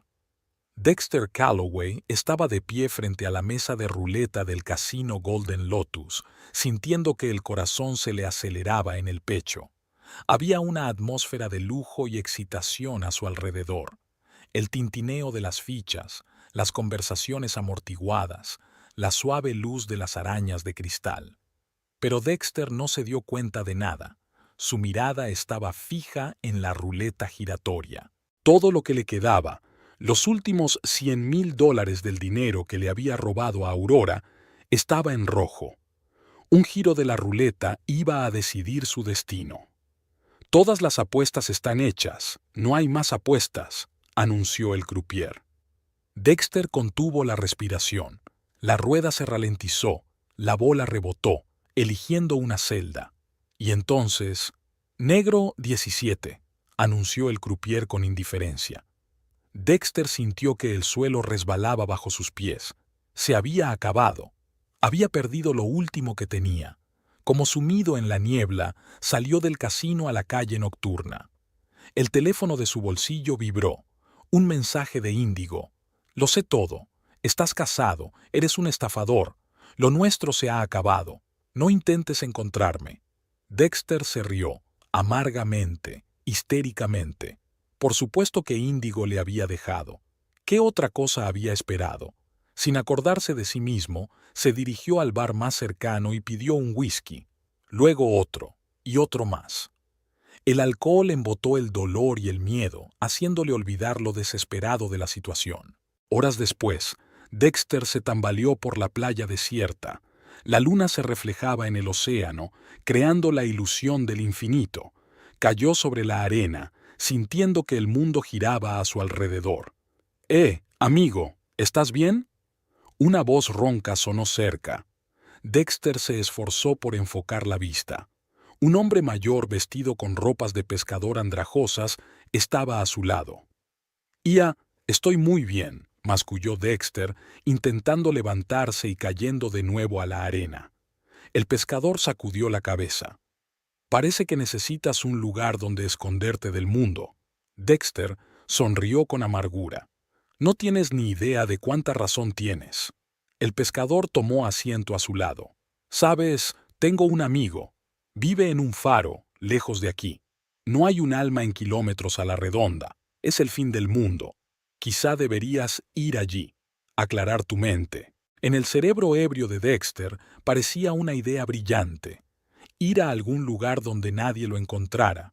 Dexter Calloway estaba de pie frente a la mesa de ruleta del casino Golden Lotus, sintiendo que el corazón se le aceleraba en el pecho. Había una atmósfera de lujo y excitación a su alrededor. El tintineo de las fichas, las conversaciones amortiguadas, la suave luz de las arañas de cristal. Pero Dexter no se dio cuenta de nada. Su mirada estaba fija en la ruleta giratoria. Todo lo que le quedaba, los últimos $100,000 del dinero que le había robado a Aurora, estaba en rojo. Un giro de la ruleta iba a decidir su destino. «Todas las apuestas están hechas, no hay más apuestas», anunció el croupier. Dexter contuvo la respiración. La rueda se ralentizó, la bola rebotó, eligiendo una celda. Y entonces, «Negro 17», anunció el croupier con indiferencia. Dexter sintió que el suelo resbalaba bajo sus pies. Se había acabado. Había perdido lo último que tenía. Como sumido en la niebla, salió del casino a la calle nocturna. El teléfono de su bolsillo vibró. Un mensaje de Índigo. «Lo sé todo. Estás casado. Eres un estafador. Lo nuestro se ha acabado. No intentes encontrarme». Dexter se rió, amargamente, histéricamente. Por supuesto que Índigo le había dejado. ¿Qué otra cosa había esperado? Sin acordarse de sí mismo, se dirigió al bar más cercano y pidió un whisky. Luego otro, y otro más. El alcohol embotó el dolor y el miedo, haciéndole olvidar lo desesperado de la situación. Horas después, Dexter se tambaleó por la playa desierta. La luna se reflejaba en el océano, creando la ilusión del infinito. Cayó sobre la arena, sintiendo que el mundo giraba a su alrededor. Amigo, ¿estás bien? Una voz ronca sonó cerca. Dexter se esforzó por enfocar la vista. Un hombre mayor vestido con ropas de pescador andrajosas estaba a su lado. Estoy muy bien, masculló Dexter, intentando levantarse y cayendo de nuevo a la arena. El pescador sacudió la cabeza. Parece que necesitas un lugar donde esconderte del mundo. Dexter sonrió con amargura. No tienes ni idea de cuánta razón tienes. El pescador tomó asiento a su lado. Sabes, tengo un amigo. Vive en un faro, lejos de aquí. No hay un alma en kilómetros a la redonda. Es el fin del mundo. Quizá deberías ir allí, aclarar tu mente. En el cerebro ebrio de Dexter parecía una idea brillante. Ir a algún lugar donde nadie lo encontrara.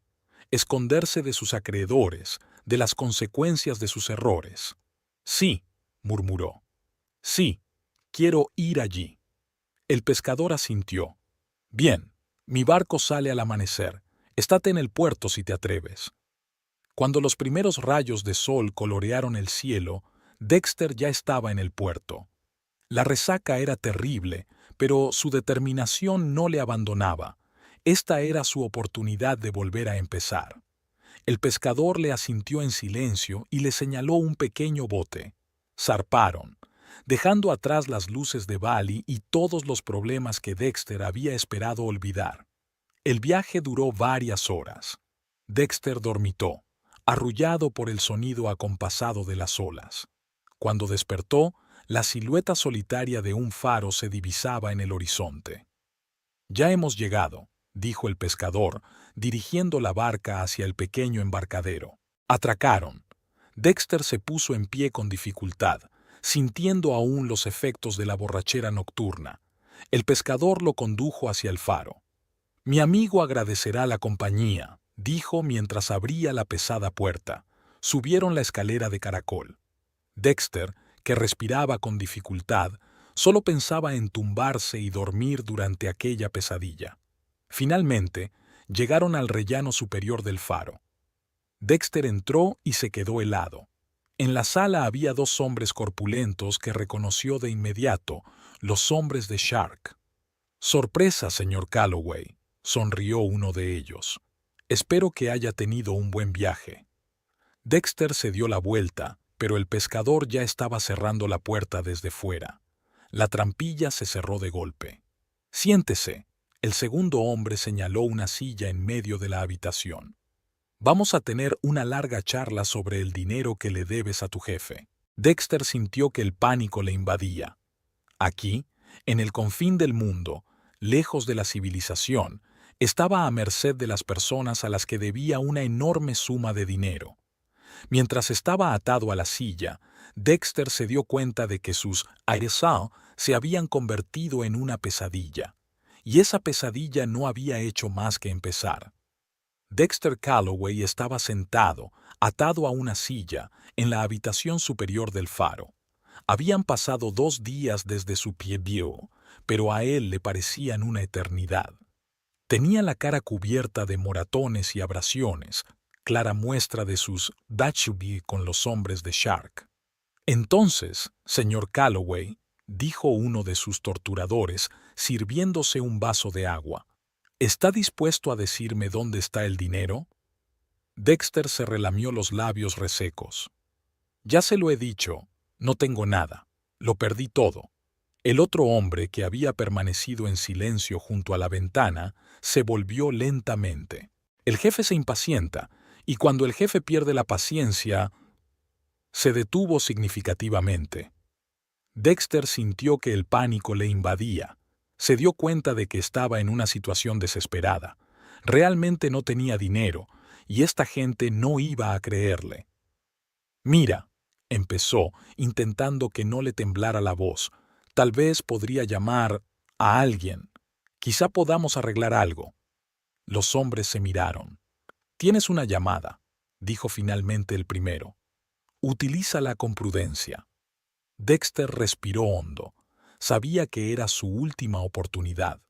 Esconderse de sus acreedores, de las consecuencias de sus errores. Sí, murmuró. Sí, quiero ir allí. El pescador asintió. Bien, mi barco sale al amanecer. Estate en el puerto si te atreves. Cuando los primeros rayos de sol colorearon el cielo, Dexter ya estaba en el puerto. La resaca era terrible, pero su determinación no le abandonaba. Esta era su oportunidad de volver a empezar. El pescador le asintió en silencio y le señaló un pequeño bote. Zarparon, dejando atrás las luces de Bali y todos los problemas que Dexter había esperado olvidar. El viaje duró varias horas. Dexter dormitó, arrullado por el sonido acompasado de las olas. Cuando despertó, la silueta solitaria de un faro se divisaba en el horizonte. Ya hemos llegado, dijo el pescador, dirigiendo la barca hacia el pequeño embarcadero. Atracaron. Dexter se puso en pie con dificultad, sintiendo aún los efectos de la borrachera nocturna. El pescador lo condujo hacia el faro. Mi amigo agradecerá la compañía, dijo mientras abría la pesada puerta. Subieron la escalera de caracol. Dexter, que respiraba con dificultad, solo pensaba en tumbarse y dormir durante aquella pesadilla. Finalmente, llegaron al rellano superior del faro. Dexter entró y se quedó helado. En la sala había dos hombres corpulentos que reconoció de inmediato, los hombres de Shark. Sorpresa, señor Calloway, sonrió uno de ellos. Espero que haya tenido un buen viaje. Dexter se dio la vuelta, pero el pescador ya estaba cerrando la puerta desde fuera. La trampilla se cerró de golpe. Siéntese. El segundo hombre señaló una silla en medio de la habitación. Vamos a tener una larga charla sobre el dinero que le debes a tu jefe. Dexter sintió que el pánico le invadía. Aquí, en el confín del mundo, lejos de la civilización, estaba a merced de las personas a las que debía una enorme suma de dinero. Mientras estaba atado a la silla, Dexter se dio cuenta de que sus airesal se habían convertido en una pesadilla, y esa pesadilla no había hecho más que empezar. Dexter Calloway estaba sentado, atado a una silla, en la habitación superior del faro. Habían pasado 2 días desde su piebio, pero a él le parecían una eternidad. Tenía la cara cubierta de moratones y abrasiones, clara muestra de sus dachubi con los hombres de Shark. Entonces, señor Calloway, dijo uno de sus torturadores, sirviéndose un vaso de agua, ¿está dispuesto a decirme dónde está el dinero? Dexter se relamió los labios resecos. Ya se lo he dicho, no tengo nada, lo perdí todo. El otro hombre, que había permanecido en silencio junto a la ventana, se volvió lentamente. El jefe se impacienta, y cuando el jefe pierde la paciencia, se detuvo significativamente. Dexter sintió que el pánico le invadía. Se dio cuenta de que estaba en una situación desesperada. Realmente no tenía dinero, y esta gente no iba a creerle. Mira, empezó, intentando que no le temblara la voz. Tal vez podría llamar a alguien. Quizá podamos arreglar algo. Los hombres se miraron. Tienes una llamada, dijo finalmente el primero. Utilízala con prudencia. Dexter respiró hondo. Sabía que era su última oportunidad.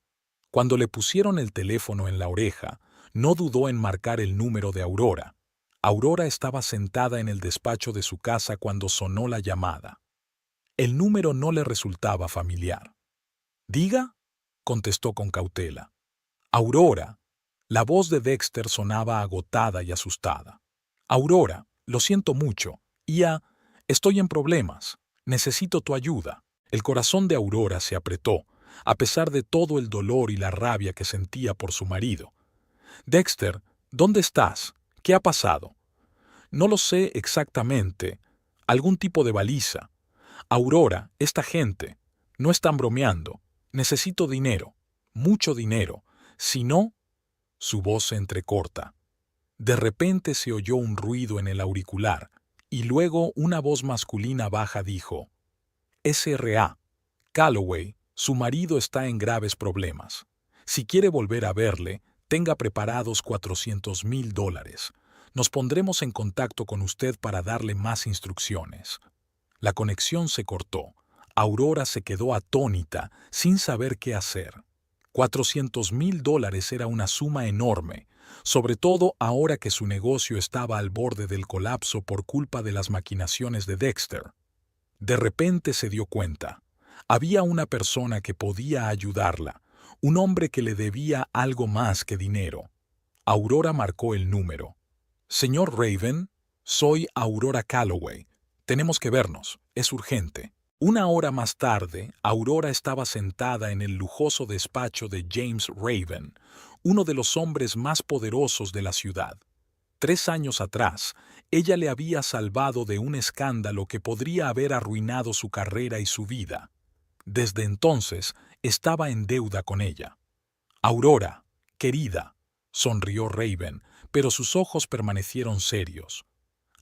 Cuando le pusieron el teléfono en la oreja, no dudó en marcar el número de Aurora. Aurora estaba sentada en el despacho de su casa cuando sonó la llamada. El número no le resultaba familiar. «¿Diga?», contestó con cautela. «Aurora». La voz de Dexter sonaba agotada y asustada. «Aurora, lo siento mucho. Estoy en problemas. Necesito tu ayuda». El corazón de Aurora se apretó, a pesar de todo el dolor y la rabia que sentía por su marido. «Dexter, ¿dónde estás? ¿Qué ha pasado?» «No lo sé exactamente. Algún tipo de baliza. Aurora, esta gente. No están bromeando. Necesito dinero. Mucho dinero. Si no...» Su voz se entrecorta. De repente se oyó un ruido en el auricular, y luego una voz masculina baja dijo: «S.R.A. Calloway, su marido está en graves problemas. Si quiere volver a verle, tenga preparados $400,000. Nos pondremos en contacto con usted para darle más instrucciones». La conexión se cortó. Aurora se quedó atónita, sin saber qué hacer. $400,000 era una suma enorme, sobre todo ahora que su negocio estaba al borde del colapso por culpa de las maquinaciones de Dexter. De repente se dio cuenta. Había una persona que podía ayudarla, un hombre que le debía algo más que dinero. Aurora marcó el número. «Señor Raven, soy Aurora Calloway. Tenemos que vernos, es urgente». Una hora más tarde, Aurora estaba sentada en el lujoso despacho de James Raven, uno de los hombres más poderosos de la ciudad. 3 años atrás, ella le había salvado de un escándalo que podría haber arruinado su carrera y su vida. Desde entonces, estaba en deuda con ella. «Aurora, querida», sonrió Raven, pero sus ojos permanecieron serios.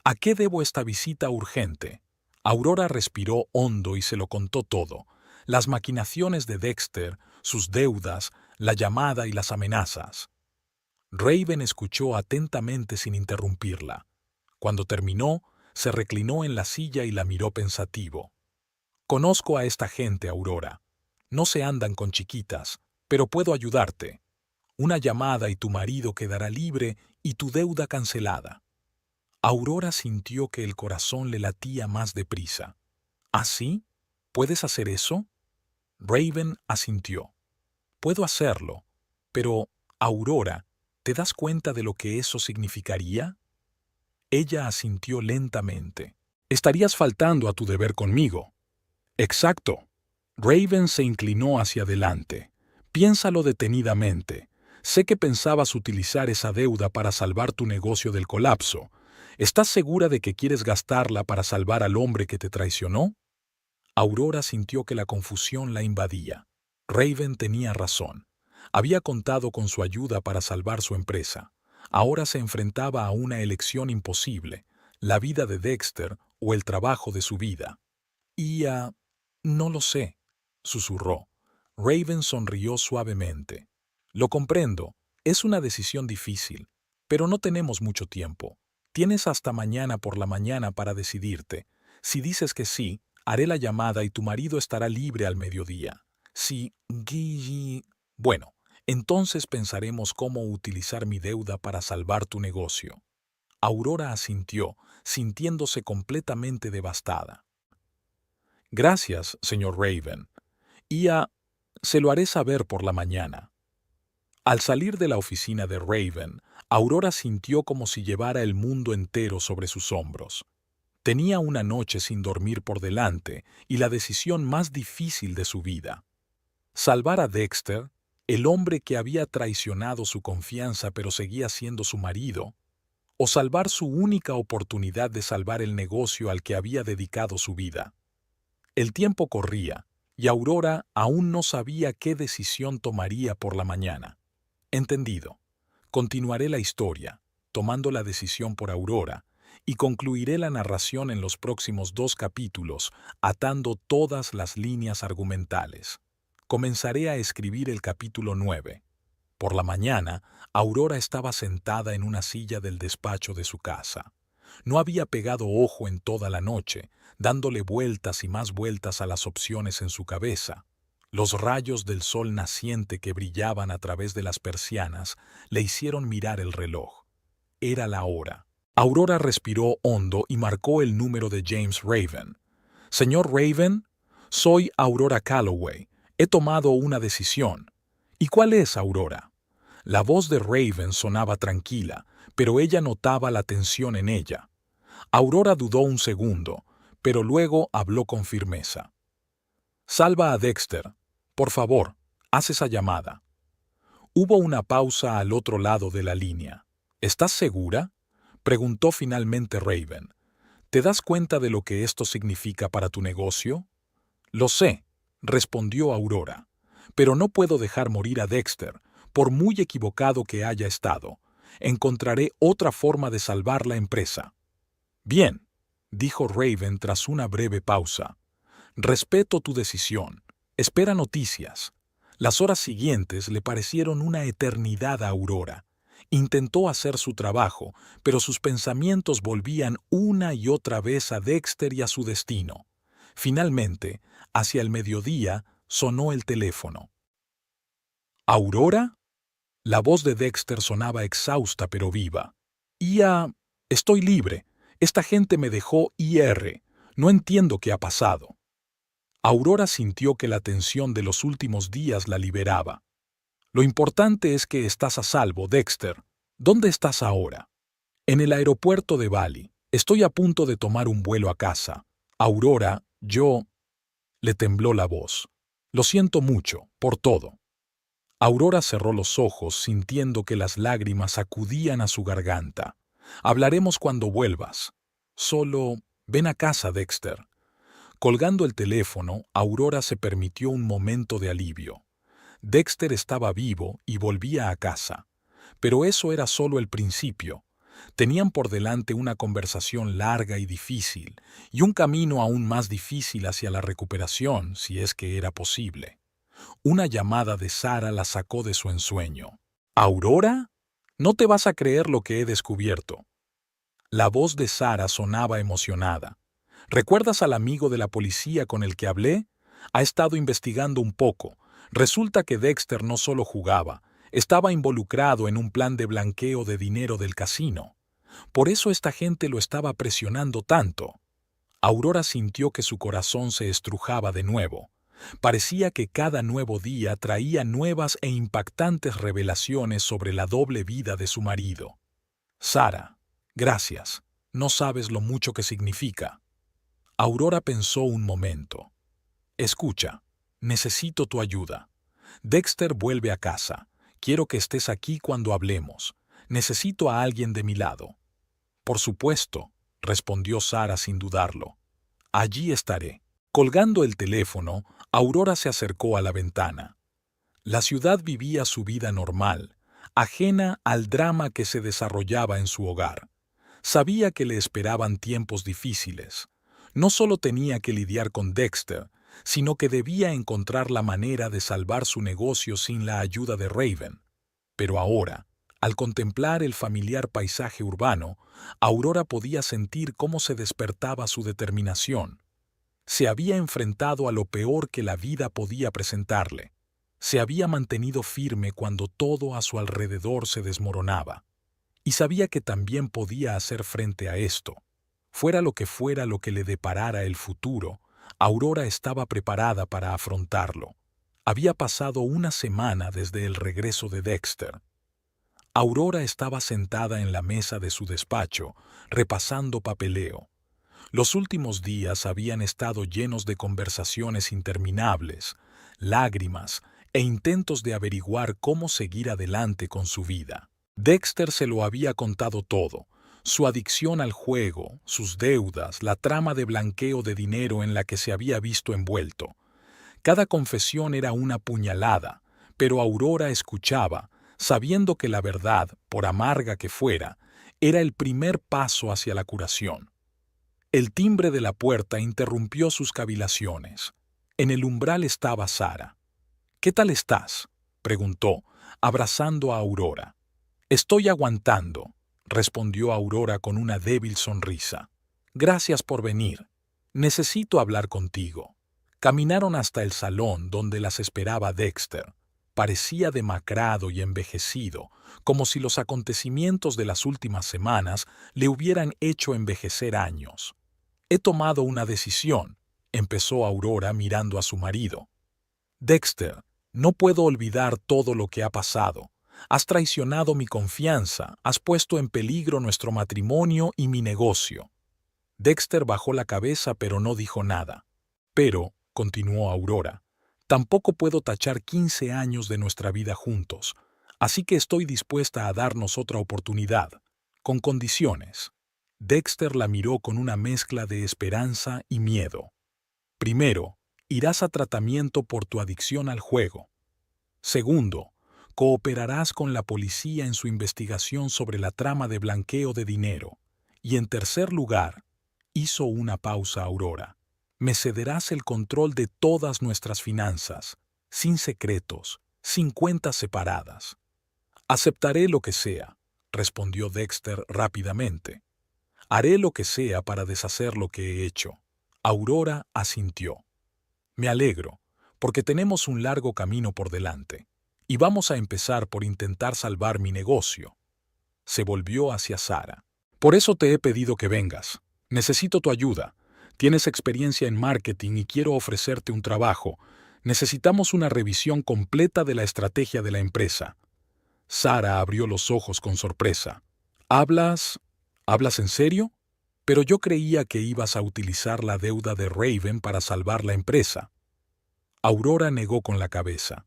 «¿A qué debo esta visita urgente?». Aurora respiró hondo y se lo contó todo: las maquinaciones de Dexter, sus deudas, la llamada y las amenazas. Raven escuchó atentamente sin interrumpirla. Cuando terminó, se reclinó en la silla y la miró pensativo. «Conozco a esta gente, Aurora. No se andan con chiquitas, pero puedo ayudarte. Una llamada y tu marido quedará libre y tu deuda cancelada». Aurora sintió que el corazón le latía más deprisa. «¿Así? ¿Puedes hacer eso?». Raven asintió. «Puedo hacerlo, pero, Aurora, ¿te das cuenta de lo que eso significaría?». Ella asintió lentamente. «Estarías faltando a tu deber conmigo». «Exacto». Raven se inclinó hacia adelante. «Piénsalo detenidamente. Sé que pensabas utilizar esa deuda para salvar tu negocio del colapso. ¿Estás segura de que quieres gastarla para salvar al hombre que te traicionó?». Aurora sintió que la confusión la invadía. Raven tenía razón. Había contado con su ayuda para salvar su empresa. Ahora se enfrentaba a una elección imposible: la vida de Dexter o el trabajo de su vida. No lo sé», susurró. Raven sonrió suavemente. «Lo comprendo. Es una decisión difícil, pero no tenemos mucho tiempo. Tienes hasta mañana por la mañana para decidirte. Si dices que sí, haré la llamada y tu marido estará libre al mediodía. Bueno, entonces pensaremos cómo utilizar mi deuda para salvar tu negocio». Aurora asintió, sintiéndose completamente devastada. «Gracias, señor Raven. Se lo haré saber por la mañana». Al salir de la oficina de Raven, Aurora sintió como si llevara el mundo entero sobre sus hombros. Tenía una noche sin dormir por delante y la decisión más difícil de su vida. Salvar a Dexter, el hombre que había traicionado su confianza pero seguía siendo su marido, o salvar su única oportunidad de salvar el negocio al que había dedicado su vida. El tiempo corría, y Aurora aún no sabía qué decisión tomaría por la mañana. «Entendido. Continuaré la historia. tomando la decisión por Aurora, y concluiré la narración en los próximos 2 capítulos, atando todas las líneas argumentales. Comenzaré a escribir el capítulo 9. Por la mañana, Aurora estaba sentada en una silla del despacho de su casa. No había pegado ojo en toda la noche, dándole vueltas y más vueltas a las opciones en su cabeza. Los rayos del sol naciente que brillaban a través de las persianas le hicieron mirar el reloj. Era la hora. Aurora respiró hondo y marcó el número de James Raven. «Señor Raven, soy Aurora Calloway. He tomado una decisión». «¿Y cuál es, Aurora?» La voz de Raven sonaba tranquila, pero ella notaba la tensión en ella. Aurora dudó un segundo, pero luego habló con firmeza. «Salva a Dexter. Por favor, haz esa llamada». Hubo una pausa al otro lado de la línea. «¿Estás segura?», preguntó finalmente Raven. «¿Te das cuenta de lo que esto significa para tu negocio?» «Lo sé», respondió Aurora, «pero no puedo dejar morir a Dexter, por muy equivocado que haya estado. Encontraré otra forma de salvar la empresa». «Bien», dijo Raven tras una breve pausa. «Respeto tu decisión. Espera noticias». Las horas siguientes le parecieron una eternidad a Aurora. Intentó hacer su trabajo, pero sus pensamientos volvían una y otra vez a Dexter y a su destino. Finalmente, hacia el mediodía, sonó el teléfono. «¿Aurora?» La voz de Dexter sonaba exhausta pero viva. Estoy libre. Esta gente me dejó IR. No entiendo qué ha pasado». Aurora sintió que la tensión de los últimos días la liberaba. «Lo importante es que estás a salvo, Dexter. ¿Dónde estás ahora?» «En el aeropuerto de Bali. Estoy a punto de tomar un vuelo a casa. Aurora, yo...» Le tembló la voz. «Lo siento mucho, por todo». Aurora cerró los ojos sintiendo que las lágrimas acudían a su garganta. «Hablaremos cuando vuelvas. Solo ven a casa, Dexter». Colgando el teléfono, Aurora se permitió un momento de alivio. Dexter estaba vivo y volvía a casa. Pero eso era solo el principio. Tenían por delante una conversación larga y difícil, y un camino aún más difícil hacia la recuperación, si es que era posible. Una llamada de Sara la sacó de su ensueño. «¿Aurora? No te vas a creer lo que he descubierto». La voz de Sara sonaba emocionada. «¿Recuerdas al amigo de la policía con el que hablé? Ha estado investigando un poco. Resulta que Dexter no solo jugaba, estaba involucrado en un plan de blanqueo de dinero del casino. Por eso esta gente lo estaba presionando tanto». Aurora sintió que su corazón se estrujaba de nuevo. Parecía que cada nuevo día traía nuevas e impactantes revelaciones sobre la doble vida de su marido. «Sara, gracias. No sabes lo mucho que significa». Aurora pensó un momento. «Escucha, necesito tu ayuda. Dexter vuelve a casa. Quiero que estés aquí cuando hablemos. Necesito a alguien de mi lado». «Por supuesto», respondió Sara sin dudarlo. «Allí estaré». Colgando el teléfono, Aurora se acercó a la ventana. La ciudad vivía su vida normal, ajena al drama que se desarrollaba en su hogar. Sabía que le esperaban tiempos difíciles. No solo tenía que lidiar con Dexter, sino que debía encontrar la manera de salvar su negocio sin la ayuda de Raven. Pero ahora, al contemplar el familiar paisaje urbano, Aurora podía sentir cómo se despertaba su determinación. Se había enfrentado a lo peor que la vida podía presentarle. Se había mantenido firme cuando todo a su alrededor se desmoronaba. Y sabía que también podía hacer frente a esto. Fuera lo que le deparara el futuro, Aurora estaba preparada para afrontarlo. Había pasado una semana desde el regreso de Dexter. Aurora estaba sentada en la mesa de su despacho, repasando papeleo. Los últimos días habían estado llenos de conversaciones interminables, lágrimas e intentos de averiguar cómo seguir adelante con su vida. Dexter se lo había contado todo: su adicción al juego, sus deudas, la trama de blanqueo de dinero en la que se había visto envuelto. Cada confesión era una puñalada, pero Aurora escuchaba, sabiendo que la verdad, por amarga que fuera, Era el primer paso hacia la curación. El timbre de la puerta interrumpió sus cavilaciones. En el umbral estaba Sara. «¿Qué tal estás?», preguntó, abrazando a Aurora. «Estoy aguantando», respondió Aurora con una débil sonrisa. «Gracias por venir. Necesito hablar contigo». Caminaron hasta el salón donde las esperaba Dexter. Parecía demacrado y envejecido, como si los acontecimientos de las últimas semanas le hubieran hecho envejecer años. «He tomado una decisión», empezó Aurora mirando a su marido. «Dexter, no puedo olvidar todo lo que ha pasado. Has traicionado mi confianza, has puesto en peligro nuestro matrimonio y mi negocio». Dexter bajó la cabeza pero no dijo nada. «Pero», continuó Aurora, «tampoco puedo tachar 15 años de nuestra vida juntos, así que estoy dispuesta a darnos otra oportunidad, con condiciones». Dexter la miró con una mezcla de esperanza y miedo. «Primero, irás a tratamiento por tu adicción al juego. Segundo, cooperarás con la policía en su investigación sobre la trama de blanqueo de dinero. Y en tercer lugar», hizo una pausa Aurora, «me cederás el control de todas nuestras finanzas, sin secretos, sin cuentas separadas». «Aceptaré lo que sea», respondió Dexter rápidamente. «Haré lo que sea para deshacer lo que he hecho». Aurora asintió. «Me alegro, porque tenemos un largo camino por delante, y vamos a empezar por intentar salvar mi negocio». Se volvió hacia Sara. «Por eso te he pedido que vengas. Necesito tu ayuda. Tienes experiencia en marketing y quiero ofrecerte un trabajo. Necesitamos una revisión completa de la estrategia de la empresa». Sara abrió los ojos con sorpresa. ¿Hablas en serio? Pero yo creía que ibas a utilizar la deuda de Raven para salvar la empresa». Aurora negó con la cabeza.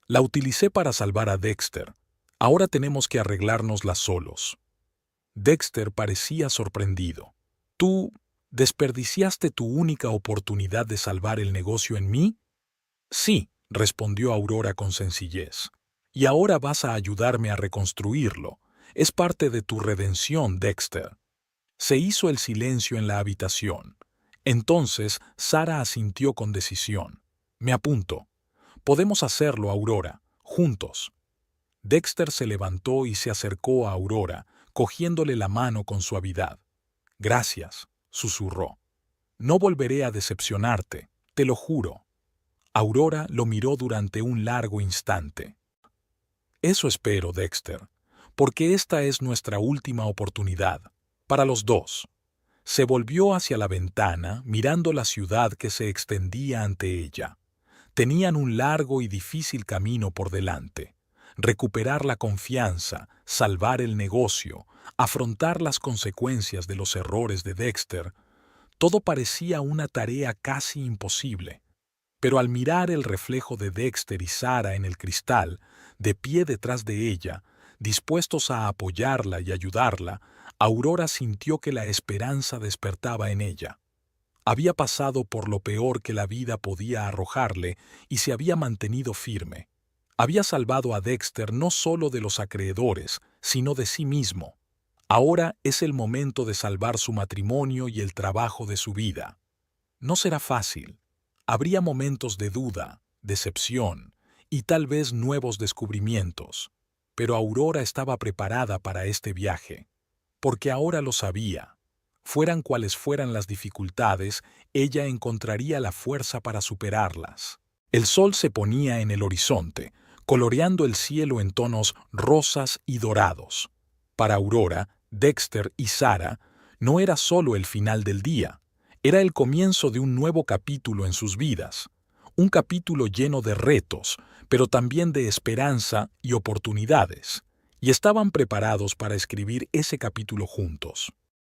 «La utilicé para salvar a Dexter. Ahora tenemos que arreglárnosla solos». Dexter parecía sorprendido. «¿Tú desperdiciaste tu única oportunidad de salvar el negocio en mí?» «Sí», respondió Aurora con sencillez. «Y ahora vas a ayudarme a reconstruirlo. Es parte de tu redención, Dexter». Se hizo el silencio en la habitación. Entonces Sara asintió con decisión. «Me apunto. Podemos hacerlo, Aurora, juntos». Dexter se levantó y se acercó a Aurora, cogiéndole la mano con suavidad. «Gracias», susurró. «No volveré a decepcionarte, te lo juro». Aurora lo miró durante un largo instante. «Eso espero, Dexter, porque esta es nuestra última oportunidad, para los dos». Se volvió hacia la ventana, mirando la ciudad que se extendía ante ella. Tenían un largo y difícil camino por delante. Recuperar la confianza, salvar el negocio, afrontar las consecuencias de los errores de Dexter. Todo parecía una tarea casi imposible. Pero al mirar el reflejo de Dexter y Sara en el cristal, de pie detrás de ella, dispuestos a apoyarla y ayudarla, Aurora sintió que la esperanza despertaba en ella. Había pasado por lo peor que la vida podía arrojarle y se había mantenido firme. Había salvado a Dexter no solo de los acreedores, sino de sí mismo. Ahora es el momento de salvar su matrimonio y el trabajo de su vida. No será fácil. Habría momentos de duda, decepción y tal vez nuevos descubrimientos. Pero Aurora estaba preparada para este viaje. Porque ahora lo sabía. Fueran cuales fueran las dificultades, ella encontraría la fuerza para superarlas. El sol se ponía en el horizonte, coloreando el cielo en tonos rosas y dorados. Para Aurora, Dexter y Sara, no era solo el final del día, era el comienzo de un nuevo capítulo en sus vidas. Un capítulo lleno de retos, pero también de esperanza y oportunidades. Y estaban preparados para escribir ese capítulo juntos.